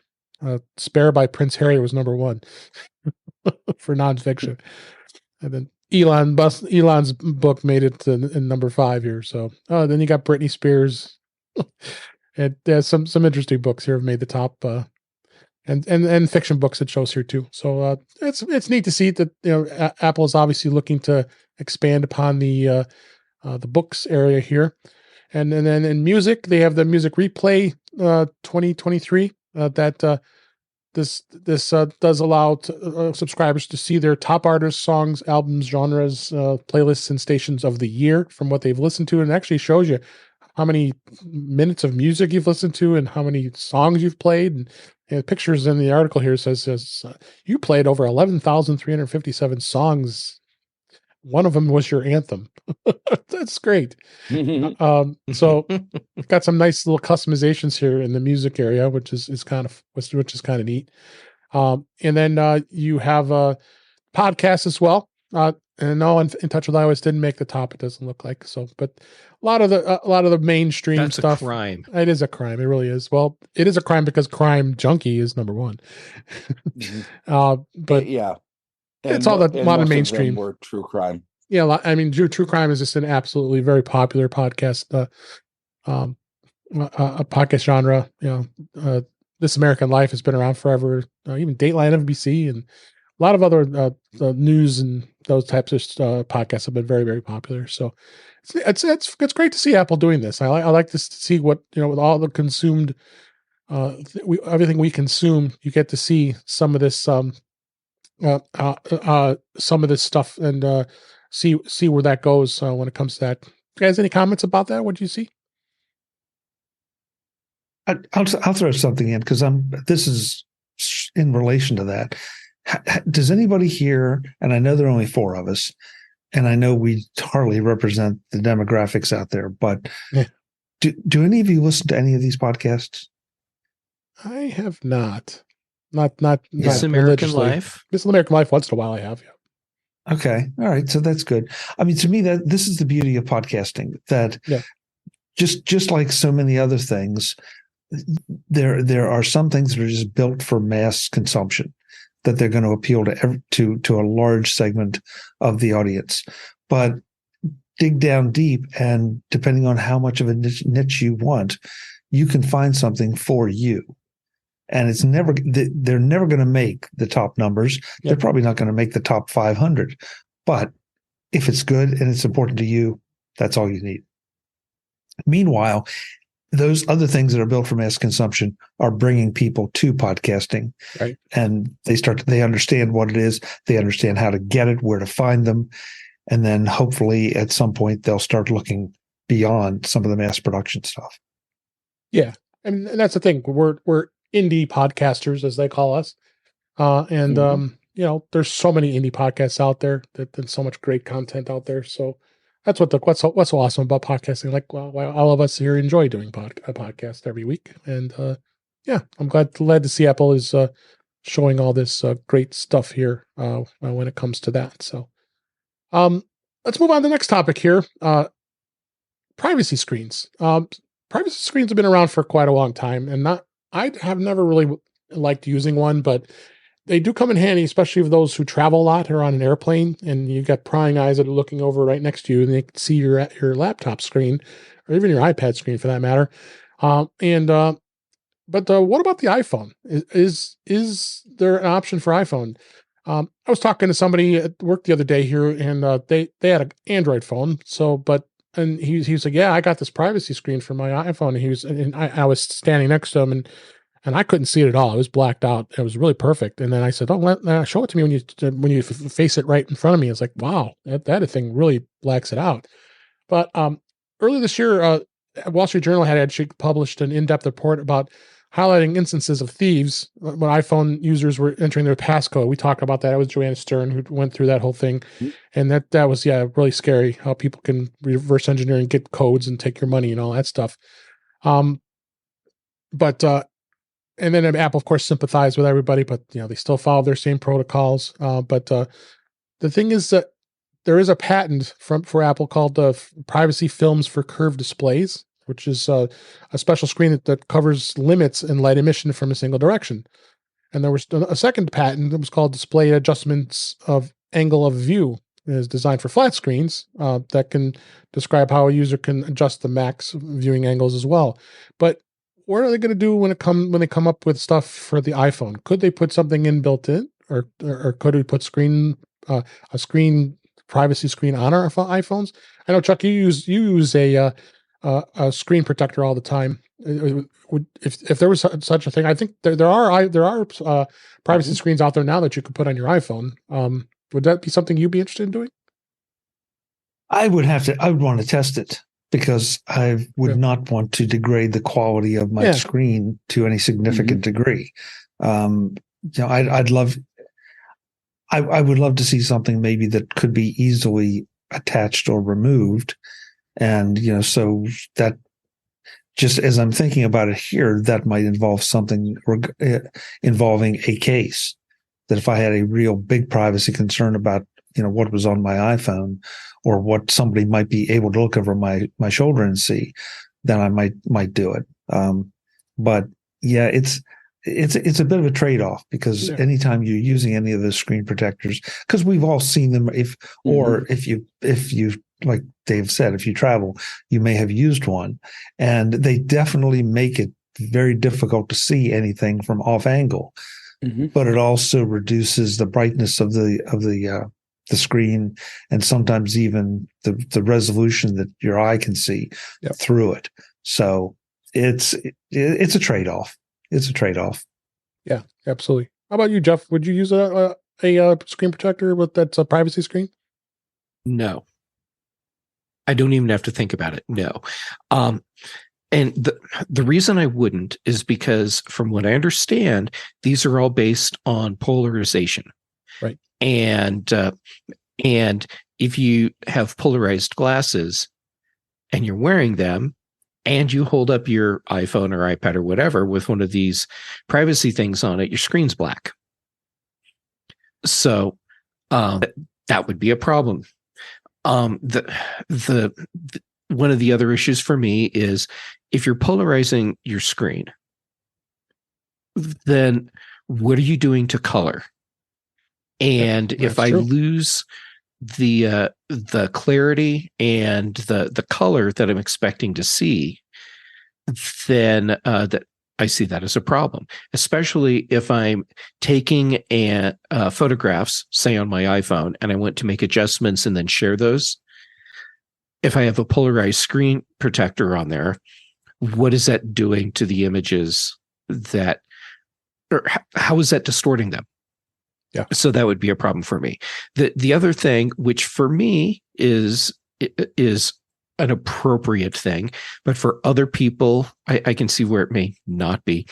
Spare by Prince Harry was number 1 for nonfiction, and then Elon's book made it to in number 5 here. So then you got Britney Spears, and there's some interesting books here have made the top, and fiction books it shows here too. So it's neat to see that Apple is obviously looking to expand upon the books area here. And then in music, they have the Music Replay 2023 that this does allow subscribers to see their top artists, songs, albums, genres, playlists, and stations of the year from what they've listened to, and it actually shows you how many minutes of music you've listened to and how many songs you've played. And pictures in the article here says you played over 11,357 songs. One of them was your anthem. That's great. So got some nice little customizations here in the music area, which is kind of neat. And then you have a podcast as well. And no, in Touch with iOS didn't make the top. It doesn't look like so, but a lot of the mainstream That's stuff. a crime. It is a crime. It really is. Well, it is a crime because Crime Junkie is number 1. But yeah. It's all the modern mainstream. Were true crime. Yeah, I mean, True Crime is just an absolutely very popular podcast, a podcast genre. This American Life has been around forever. Even Dateline NBC and a lot of other news and those types of podcasts have been very, very popular. So it's great to see Apple doing this. I like this to see what with all the consumed, everything we consume, you get to see some of this, some of this stuff and. See where that goes when it comes to that. Guys, any comments about that? What do you see? I'll throw something in because this is in relation to that. Does anybody here? And I know there are only 4 of us, and I know we hardly represent the demographics out there. But do any of you listen to any of these podcasts? I have not. Not This American Life. This American Life. Once in a while, I have. Yeah. Okay. All right. So that's good. I mean, to me, this is the beauty of podcasting, that just like so many other things, there are some things that are just built for mass consumption, that they're going to appeal to a large segment of the audience. But dig down deep, and depending on how much of a niche you want, you can find something for you. And they're never going to make the top numbers. Yep. They're probably not going to make the top 500. But if it's good and it's important to you, that's all you need. Meanwhile, those other things that are built for mass consumption are bringing people to podcasting. Right. And they understand what it is. They understand how to get it, where to find them. And then hopefully at some point they'll start looking beyond some of the mass production stuff. Yeah. And that's the thing. We're indie podcasters, as they call us. There's so many indie podcasts out there, there's so much great content out there. So that's what's so awesome about podcasting. Like, well, all of us here enjoy doing a podcast every week. And I'm glad to see Apple is showing all this great stuff here when it comes to that. So let's move on to the next topic here. Privacy screens. Privacy screens have been around for quite a long time, and I have never really liked using one, but they do come in handy, especially for those who travel a lot or on an airplane, and you got prying eyes that are looking over right next to you, and they can see your laptop screen or even your iPad screen for that matter. But what about the iPhone? Is there an option for iPhone? I was talking to somebody at work the other day here, and they had an Android phone. And he was like, "Yeah, I got this privacy screen for my iPhone." And I was standing next to him, and I couldn't see it at all. It was blacked out. It was really perfect. And then I said, "Oh, show it to me when you face it right in front of me." It's like, wow, that thing really blacks it out. But early this year, Wall Street Journal had actually published an in-depth report about highlighting instances of thieves when iPhone users were entering their passcode. We talked about that. It was Joanna Stern who went through that whole thing, and that was really scary. How people can reverse engineer and get codes and take your money and all that stuff. But and then Apple, of course, sympathized with everybody, but they still follow their same protocols. But the thing is that there is a patent for Apple called Privacy Films for Curved Displays, which is a special screen that covers limits in light emission from a single direction. And there was a second patent that was called Display Adjustments of Angle of View. It is designed for flat screens that can describe how a user can adjust the max viewing angles as well. But what are they going to do when they come up with stuff for the iPhone? Could they put something in built in, or could we put a screen privacy screen on our iPhones? I know, Chuck, you use a screen protector all the time. If there was such a thing, I think there are privacy screens out there now that you could put on your iPhone. Would that be something you'd be interested in doing? I would want to test it, because I would not want to degrade the quality of my screen to any significant degree. I'd love. I would love to see something maybe that could be easily attached or removed. And, so that, just as I'm thinking about it here, that might involve something involving a case, that if I had a real big privacy concern about, what was on my iPhone or what somebody might be able to look over my shoulder and see, then I might do it. But yeah, it's a bit of a trade-off, because anytime you're using any of those screen protectors, because we've all seen them, if you like Dave said, if you travel, you may have used one, and they definitely make it very difficult to see anything from off angle. But it also reduces the brightness of the screen, and sometimes even the resolution that your eye can see through it. So it's a trade-off. It's a trade-off. Yeah, absolutely. How about you, Jeff? Would you use a screen protector that's a privacy screen? No. I don't even have to think about it. No. And the reason I wouldn't is because, from what I understand, these are all based on polarization. Right. And if you have polarized glasses and you're wearing them, and you hold up your iPhone or iPad or whatever with one of these privacy things on it, your screen's black. So that would be a problem. The one of the other issues for me is, if you're polarizing your screen, then what are you doing to color? And if I lose the clarity and the color that I'm expecting to see, then that I see that as a problem, especially if I'm taking photographs, say on my iPhone, and I want to make adjustments and then share those. If I have a polarized screen protector on there, what is that doing to the images or how is that distorting them? Yeah. So that would be a problem for me. The other thing, which for me is an appropriate thing, but for other people, I can see where it may not be.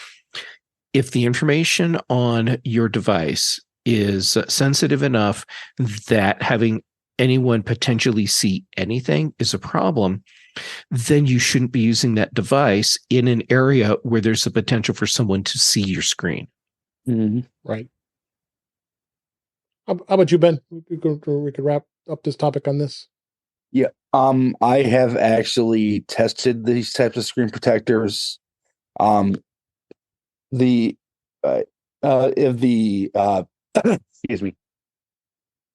If the information on your device is sensitive enough that having anyone potentially see anything is a problem, then you shouldn't be using that device in an area where there's a potential for someone to see your screen. Right. How about you, Ben? We could wrap up this topic on this. Yeah. I have actually tested these types of screen protectors. The if the excuse me,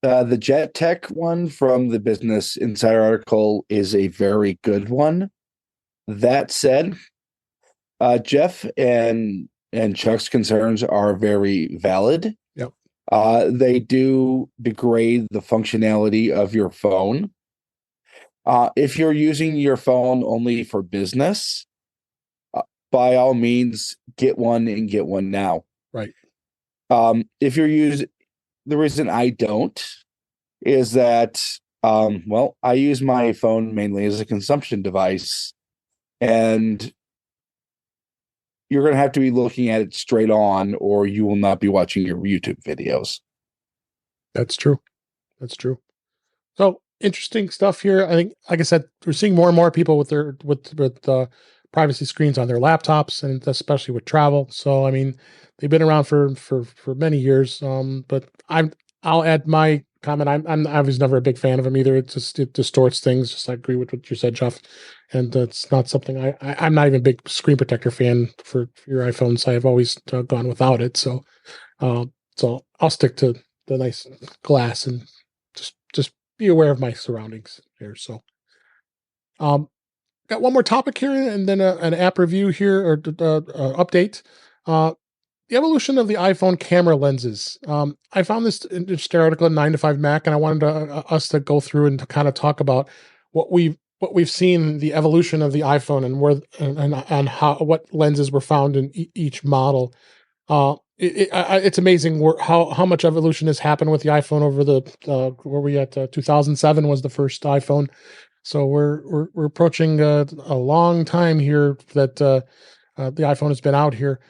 the Jet Tech one from the Business Insider article is a very good one. That said, Jeff and Chuck's concerns are very valid. Yep. They do degrade the functionality of your phone. If you're using your phone only for business, by all means, get one and get one now. Right. If you're using, the reason I don't is that, well, I use my phone mainly as a consumption device, and you're going to have to be looking at it straight on, or you will not be watching your YouTube videos. That's true. That's true. So interesting stuff here. I think, like I said, we're seeing more and more people with their with privacy screens on their laptops, and especially with travel. So I mean, they've been around for many years. But I'll add my comment. I was never a big fan of them either. It distorts things. Just I agree with what you said, Jeff. And it's not something I'm not even a big screen protector fan for your iPhone. So I've always gone without it. So I'll stick to the nice glass and just be aware of my surroundings here. So, got one more topic here, and then an app review here or update. The evolution of the iPhone camera lenses. I found this interesting article in 9 to 5 Mac, and I wanted us to go through and to kind of talk about what we've seen the evolution of the iPhone and where and how what lenses were found in each model. It's amazing how much evolution has happened with the iPhone over the where we at 2007 was the first iPhone, so we're approaching a long time here that the iPhone has been out here.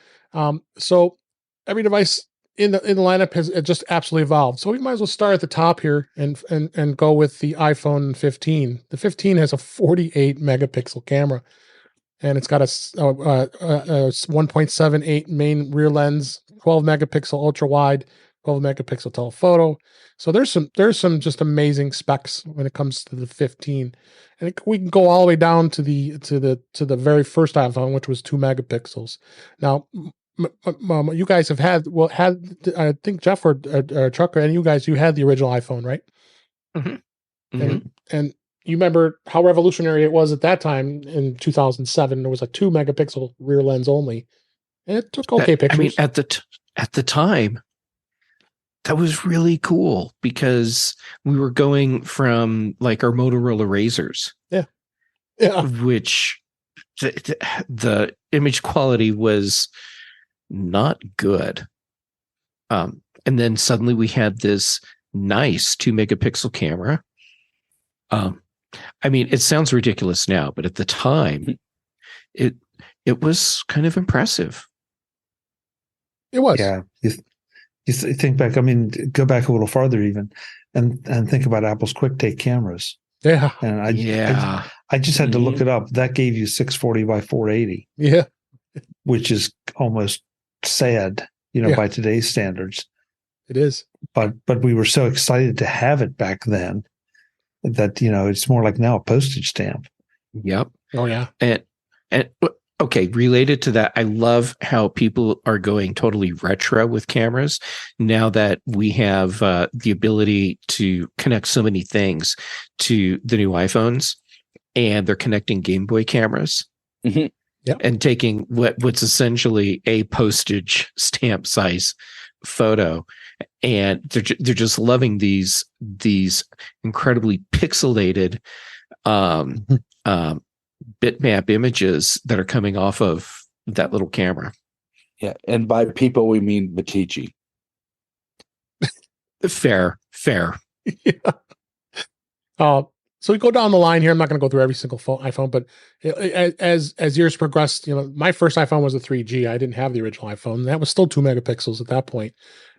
So every device in the lineup has just absolutely evolved. So we might as well start at the top here and go with the iPhone 15. The 15 has a 48 megapixel camera, and it's got a 1.78 main rear lens, 12 megapixel ultra wide, 12 megapixel telephoto. So there's some just amazing specs when it comes to the 15, and we can go all the way down to the very first iPhone, which was 2 megapixels. Now, you guys have had I think Jeff or Chuck and you guys, you had the original iPhone, right? Mm-hmm. Mm-hmm. And you remember how revolutionary it was at that time in 2007. There was a 2 megapixel rear lens only, and it took okay pictures. I mean, at the time, that was really cool because we were going from like our Motorola Razors, which the image quality was not good. And then suddenly we had this nice 2 megapixel camera. I mean, it sounds ridiculous now, but at the time, it was kind of impressive. It was. Yeah. You think back, I mean, go back a little farther even and think about Apple's quick take cameras. Yeah. And I just had to look it up. That gave you 640 by 480. Yeah. Which is almost sad, by today's standards. It is. But we were so excited to have it back then that, it's more like now a postage stamp. Yep. Oh yeah. And okay, related to that, I love how people are going totally retro with cameras now that we have the ability to connect so many things to the new iPhones, and they're connecting Game Boy cameras and taking what's essentially a postage stamp size photo, and they're just loving these incredibly pixelated bitmap images that are coming off of that little camera. Yeah, and by people we mean Batici. Fair. Yeah. So we go down the line here. I'm not going to go through every single iPhone, but as years progressed, my first iPhone was a 3G. I didn't have the original iPhone. That was still 2 megapixels at that point.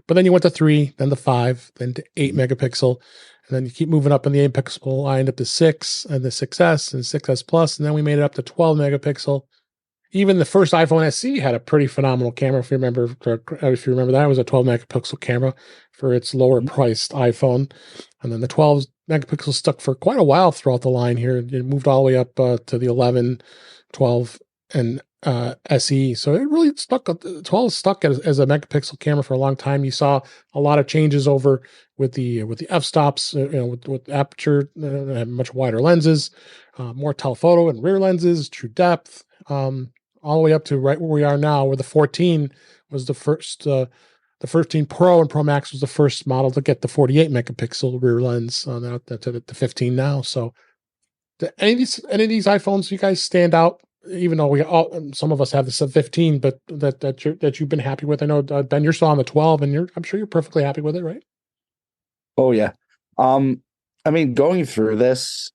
But then you went to 3, then to 5, then to 8 megapixel. And then you keep moving up in the 8 pixel line up to 6 and the 6S and 6S Plus. And then we made it up to 12 megapixel. Even the first iPhone SE had a pretty phenomenal camera. If you remember that, it was a 12 megapixel camera for its lower priced iPhone. And then the 12 megapixels stuck for quite a while throughout the line here. It moved all the way up to the 11, 12, and SE. So it really stuck. 12 stuck as a megapixel camera for a long time. You saw a lot of changes over with the f-stops. With aperture, had much wider lenses, more telephoto and rear lenses, true depth, all the way up to right where we are now, where the 14 was the first. The 13 Pro and Pro Max was the first model to get the 48 megapixel rear lens. That's at the 15 now. So, do any of these iPhones you guys stand out? Even though some of us have the 15, but that you've been happy with. I know Ben, you're still on the 12, and I'm sure you're perfectly happy with it, right? Oh yeah. I mean, going through this,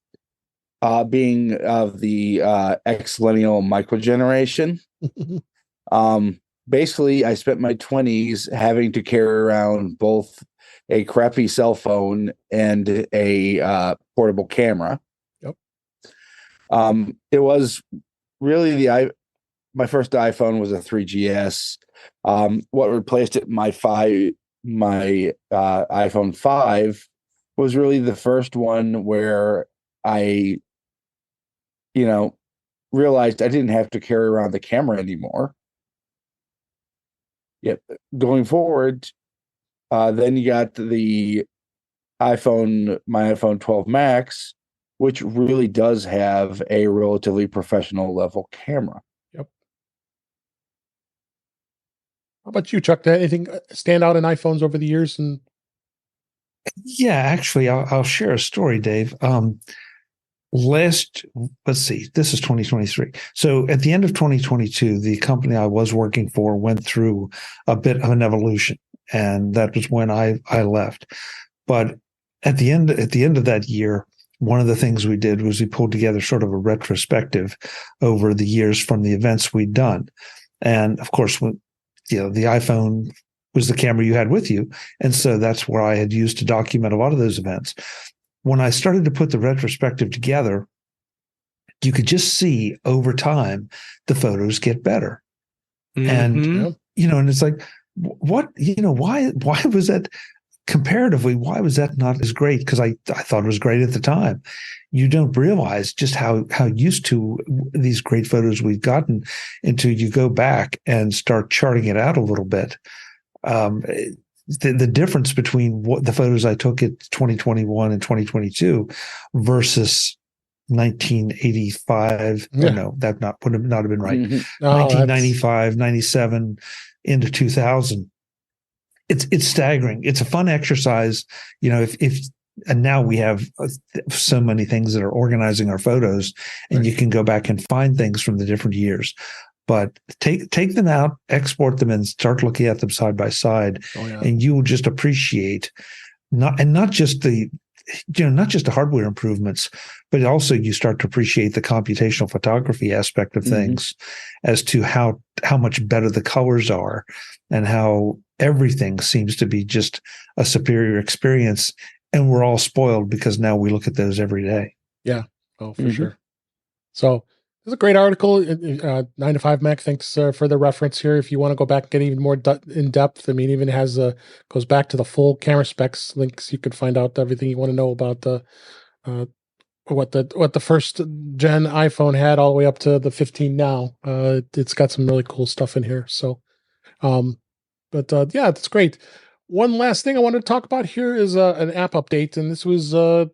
being of the X-Millennial micro generation, basically, I spent my 20s having to carry around both a crappy cell phone and a portable camera. Yep. It was really my first iPhone was a 3GS. What replaced it, my iPhone 5, was really the first one where I, realized I didn't have to carry around the camera anymore. Yep. Going forward, then you got my iPhone 12 Max, which really does have a relatively professional level camera. Yep. How about you, Chuck? Did anything stand out in iPhones over the years? And yeah, actually, I'll share a story, Dave. Let's see, this is 2023. So at the end of 2022, the company I was working for went through a bit of an evolution, and that was when I left. But at the end of that year, one of the things we did was we pulled together sort of a retrospective over the years from the events we'd done. And of course, the iPhone was the camera you had with you. And so that's where I had used to document a lot of those events. When I started to put the retrospective together, you could just see over time the photos get better. Mm-hmm. And, and it's like, why was that? Comparatively, why was that not as great? Because I thought it was great at the time. You don't realize just how used to these great photos we've gotten until you go back and start charting it out a little bit. The difference between what the photos I took at 2021 and 2022 versus 1985. Yeah. No, that would not have been right. Mm-hmm. 1995, 97 into 2000. It's staggering. It's a fun exercise, and now we have so many things that are organizing our photos, and you can go back and find things from the different years. But take them out, export them, and start looking at them side by side, and you will just appreciate not just the hardware improvements, but also you start to appreciate the computational photography aspect of things, as to how much better the colors are, and how everything seems to be just a superior experience. And we're all spoiled because now we look at those every day. Yeah. Oh, for sure. So it's a great article. 9 to 5 Mac. Thanks for the reference here. If you want to go back and get even more in depth, I mean, even has goes back to the full camera specs links. You can find out everything you want to know about the what the first gen iPhone had all the way up to the 15 now. It's got some really cool stuff in here. So, yeah, that's great. One last thing I wanted to talk about here is an app update, and this was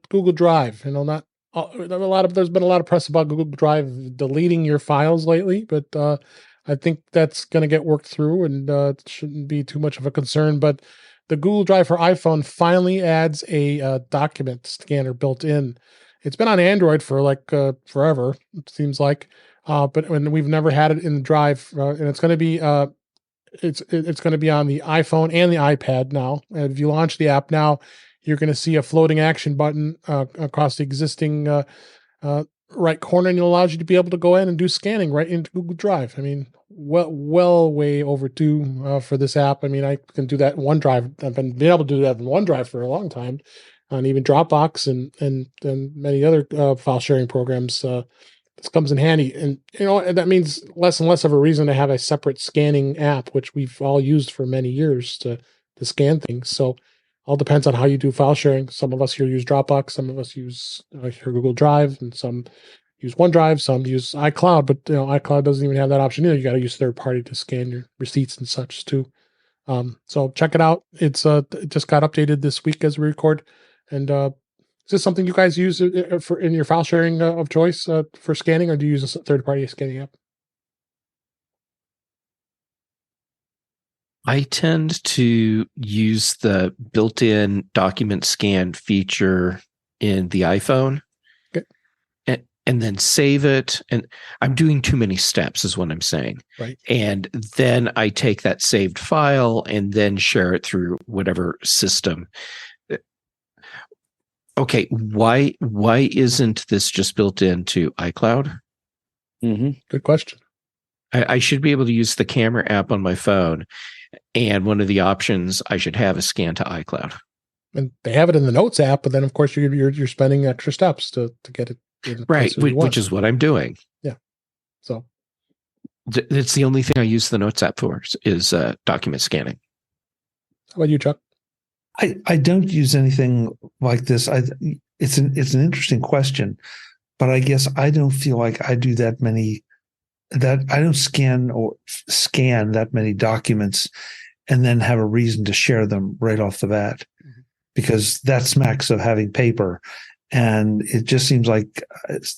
Google Drive. There's been a lot of press about Google Drive deleting your files lately, but I think that's going to get worked through, and it shouldn't be too much of a concern. But the Google Drive for iPhone finally adds a document scanner built in. It's been on Android for forever, it seems like, but when we've never had it in the Drive, and it's going to be it's going to be on the iPhone and the iPad now. And if you launch the app now, you're going to see a floating action button across the existing right corner, and it allows you to be able to go in and do scanning right into Google Drive. I mean, well way overdue for this app. I mean, I can do that in OneDrive. I've been able to do that in OneDrive for a long time, and even Dropbox and many other file sharing programs. This comes in handy, and that means less and less of a reason to have a separate scanning app, which we've all used for many years to scan things. So, all depends on how you do file sharing. Some of us here use Dropbox, some of us use Google Drive, and some, use OneDrive, some use iCloud, but iCloud doesn't even have that option either. You got to use third party to scan your receipts and such too. So check it out. It just got updated this week as we record. And is this something you guys use for in your file sharing of choice for scanning, or do you use a third party scanning app? I tend to use the built-in document scan feature in the iPhone. Okay. And then save it. And I'm doing too many steps is what I'm saying. Right. And then I take that saved file and then share it through whatever system. Okay. Why isn't this just built into iCloud? Mm-hmm. Good question. I should be able to use the camera app on my phone. And one of the options I should have is scan to iCloud. And they have it in the Notes app, but then of course you're spending extra steps to get it in right, which is what I'm doing. Yeah. So it's the only thing I use the Notes app for is document scanning. How about you, Chuck? I don't use anything like this. It's an interesting question, but I guess I don't feel like I do that I don't scan that many documents and then have a reason to share them right off the bat, because that smacks of having paper. And it just seems like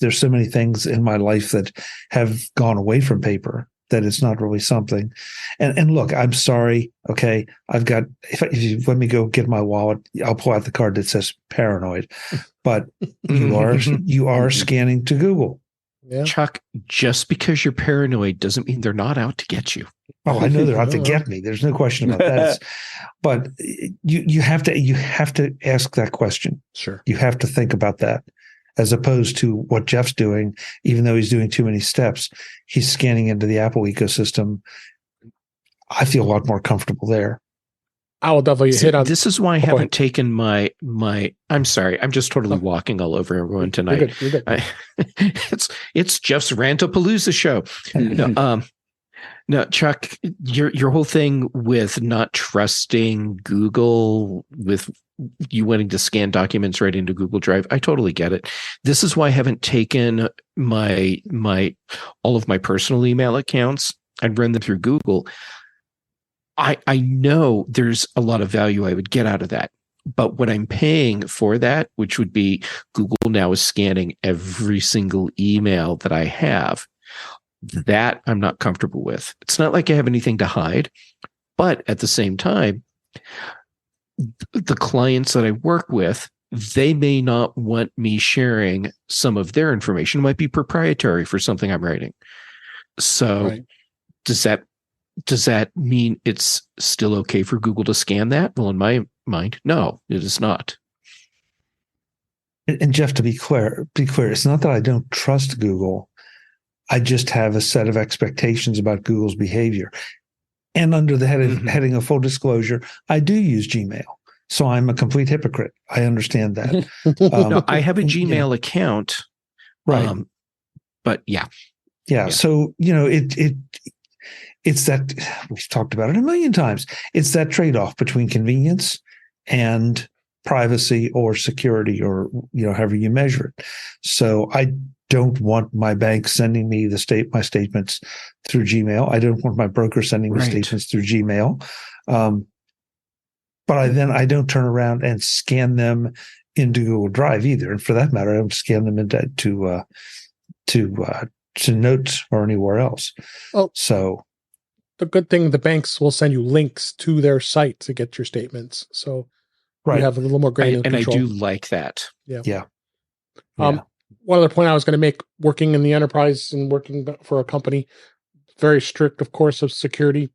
there's so many things in my life that have gone away from paper that it's not really something. And look, I'm sorry. Okay. If you let me go get my wallet, I'll pull out the card that says paranoid, but you are scanning to Google. Yeah. Chuck, just because you're paranoid doesn't mean they're not out to get you. Oh, I know they're out to get me. There's no question about that. But you have to ask that question. Sure. You have to think about that, as opposed to what Jeff's doing. Even though he's doing too many steps, he's scanning into the Apple ecosystem. I feel a lot more comfortable there. I will definitely hit on. This is why I haven't taken my. I'm sorry. I'm just totally No. walking all over everyone tonight. You're good. It's Jeff's Rantapalooza show. No, Chuck, your whole thing with not trusting Google, with you wanting to scan documents right into Google Drive, I totally get it. This is why I haven't taken all of my personal email accounts and run them through Google. I know there's a lot of value I would get out of that. But what I'm paying for that, which would be Google now is scanning every single email that I have, that I'm not comfortable with. It's not like I have anything to hide, but at the same time, the clients that I work with, they may not want me sharing some of their information. It might be proprietary for something I'm writing. So Right. Does that mean it's still okay for Google to scan that? Well, in my mind, no, it is not. And Jeff, to be clear, it's not that I don't trust Google. I just have a set of expectations about Google's behavior. And under the heading of full disclosure, I do use Gmail. So I'm a complete hypocrite. I understand that. No, I have a Gmail account. Right. But yeah. So, it's that we've talked about it a million times. It's that trade-off between convenience and privacy or security, or however you measure it. So I don't want my bank sending me my statements through Gmail. I don't want my broker sending me statements through Gmail. But I don't turn around and scan them into Google Drive either. And for that matter, I don't scan them into to Notes or anywhere else. Oh, so the good thing, the banks will send you links to their site to get your statements. So you have a little more granular control. I do like that. Yeah. One other point I was going to make, working in the enterprise and working for a company, very strict, of course, of security.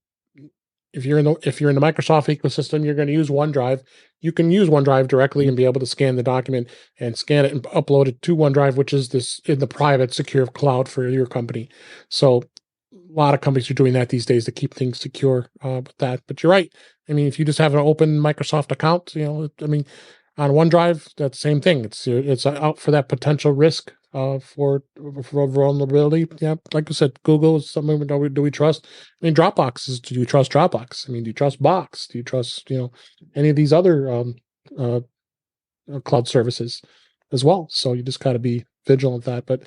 If you're in the Microsoft ecosystem, you're going to use OneDrive. You can use OneDrive directly and be able to scan the document and scan it and upload it to OneDrive, which is in the private secure cloud for your company. So a lot of companies are doing that these days to keep things secure with that. But you're right. I mean, if you just have an open Microsoft account, on OneDrive, that's the same thing. It's out for that potential risk for vulnerability. Yeah, like I said, Google is something do we trust? I mean, Dropbox do you trust Dropbox? I mean, do you trust Box? Do you trust any of these other cloud services as well? So you just got to be vigilant of that. But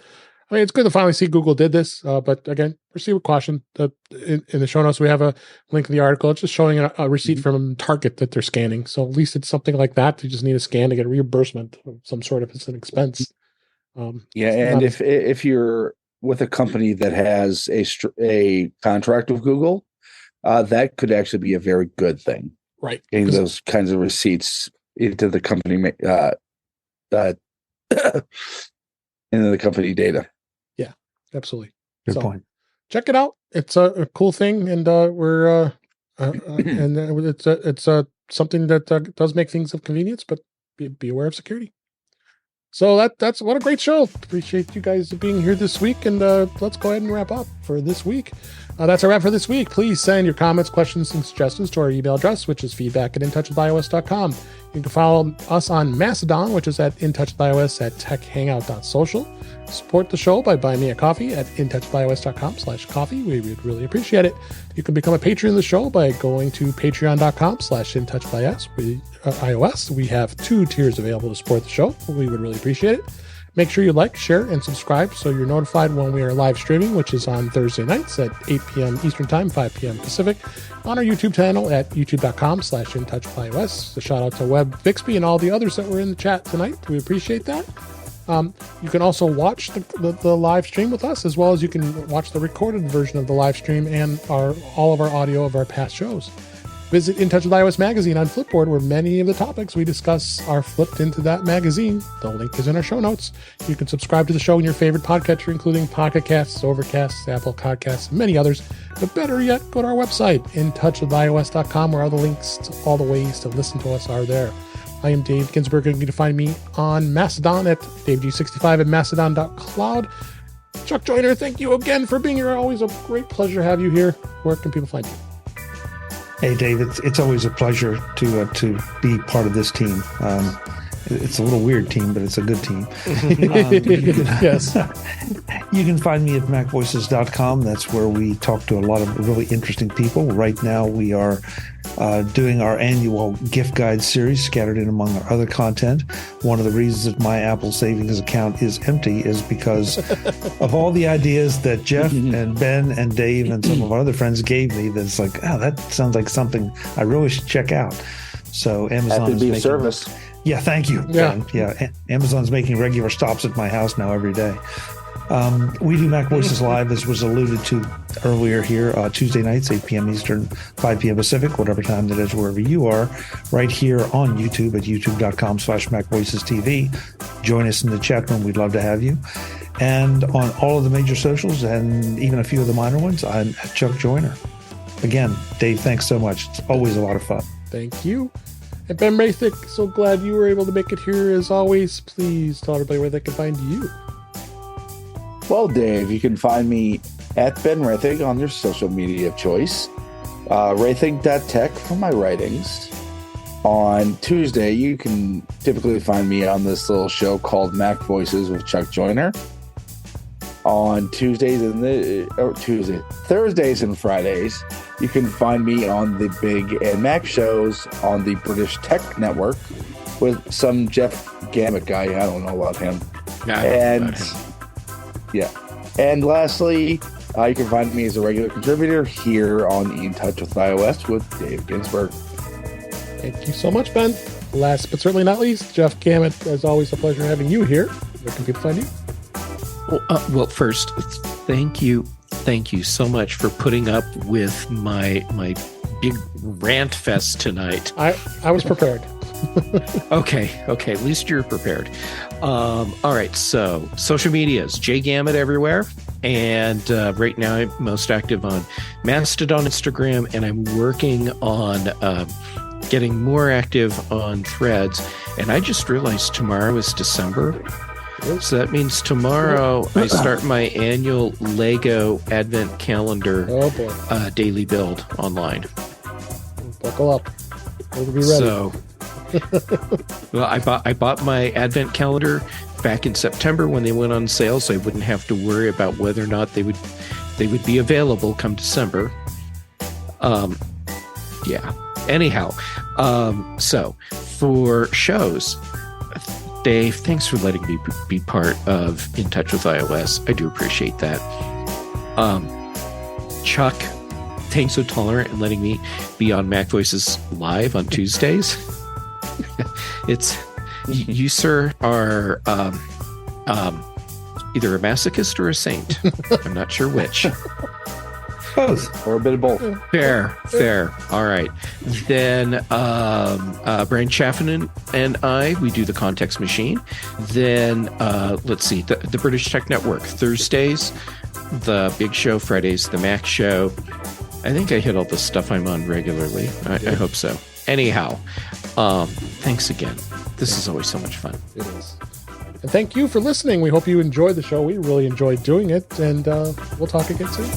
I mean, it's good to finally see Google did this, but again, proceed with caution. In the show notes, we have a link to the article. It's just showing a receipt from Target that they're scanning. So at least it's something like that. You just need a scan to get a reimbursement of some sort if it's an expense. And if you're with a company that has a contract with Google, that could actually be a very good thing. Right. Getting those kinds of receipts into the company, into the company data. Yeah, absolutely. Good point. Check it out. It's a cool thing, and we're and it's something that does make things of convenience, but be aware of security. So that's what a great show. Appreciate you guys being here this week, and let's go ahead and wrap up for this week. That's a wrap for this week. Please send your comments, questions, and suggestions to our email address, which is feedback@intouchwithios.com. You can follow us on Mastodon, which is at intouchwithios at techhangout.social. Support the show by buying me a coffee at intouchwithios.com/coffee. We would really appreciate it. You can become a patron of the show by going to patreon.com/intouchwithios. We have 2 tiers available to support the show. We would really appreciate it. Make sure you like, share, and subscribe so you're notified when we are live streaming, which is on Thursday nights at 8 p.m. Eastern Time, 5 p.m. Pacific, on our YouTube channel at youtube.com/intouchwithios. A shout out to Webb Bixby and all the others that were in the chat tonight. We appreciate that. You can also watch the live stream with us, as well as you can watch the recorded version of the live stream and all of our audio of our past shows. Visit In Touch with iOS magazine on Flipboard, where many of the topics we discuss are flipped into that magazine. The link is in our show notes. You can subscribe to the show in your favorite podcatcher, including Pocket Casts, Overcast, Apple Podcasts, and many others. But better yet, go to our website, intouchwithios.com, where all the links to all the ways to listen to us are there. I am Dave Ginsburg, and you can find me on Mastodon at DaveG65 at mastodon.cloud. Chuck Joyner, thank you again for being here. Always a great pleasure to have you here. Where can people find you? Hey, Dave, it's always a pleasure to be part of this team. It's a little weird team, but it's a good team. Yes. You can find me at macvoices.com. That's where we talk to a lot of really interesting people. Right now, we are doing our annual gift guide series scattered in among our other content. One of the reasons that my Apple savings account is empty is because of all the ideas that Jeff and Ben and Dave and some of our other friends gave me. That's like, that sounds like something I really should check out. So Amazon Happy to be of service. Yeah, thank you, Ben. Yeah, Amazon's making regular stops at my house now every day. We do Mac Voices Live, as was alluded to earlier here, Tuesday nights, 8 p.m. Eastern, 5 p.m. Pacific, whatever time that is, wherever you are, right here on YouTube at youtube.com/MacVoicesTV. Join us in the chat room. We'd love to have you. And on all of the major socials, and even a few of the minor ones, I'm at Chuck Joyner. Again, Dave, thanks so much. It's always a lot of fun. Thank you. And Ben Roethig, so glad you were able to make it here as always. Please tell everybody where they can find you. Well, Dave, you can find me at Ben Roethig on your social media of choice. Roethig.tech for my writings. On Tuesday, you can typically find me on this little show called Mac Voices with Chuck Joyner. On Thursdays and Fridays, you can find me on the Big and Mac shows on the British Tech Network with some Jeff Gamet guy. I don't know about him. And lastly, you can find me as a regular contributor here on In Touch with iOS with Dave Ginsburg. Thank you so much, Ben. Last but certainly not least, Jeff Gamet, as always, a pleasure having you here. Where can people find you? Well, first, thank you so much for putting up with my big rant fest tonight. I was prepared. Okay. At least you're prepared. All right. So social medias, J Gamet everywhere. And right now I'm most active on Mastodon, Instagram, and I'm working on getting more active on Threads. And I just realized tomorrow is December. So that means tomorrow I start my annual Lego Advent Calendar daily build online. Buckle up. We'll be ready. So, well, I bought my Advent Calendar back in September when they went on sale, so I wouldn't have to worry about whether or not they would be available come December. Anyhow, so for shows, Dave, thanks for letting me be part of In Touch with iOS. I do appreciate that. Chuck, thanks so tolerant and letting me be on Mac Voices Live on Tuesdays. You, sir, are either a masochist or a saint. I'm not sure which. Both. Or a bit of both. Fair. All right. Then Brian Chaffin and I, we do the Context Machine. Then let's see, the British Tech Network, Thursdays, the Big Show, Fridays, the Mac Show. I think I hit all the stuff I'm on regularly. I hope so. Anyhow, thanks again. This is always so much fun. It is. And thank you for listening. We hope you enjoyed the show. We really enjoyed doing it, and we'll talk again soon.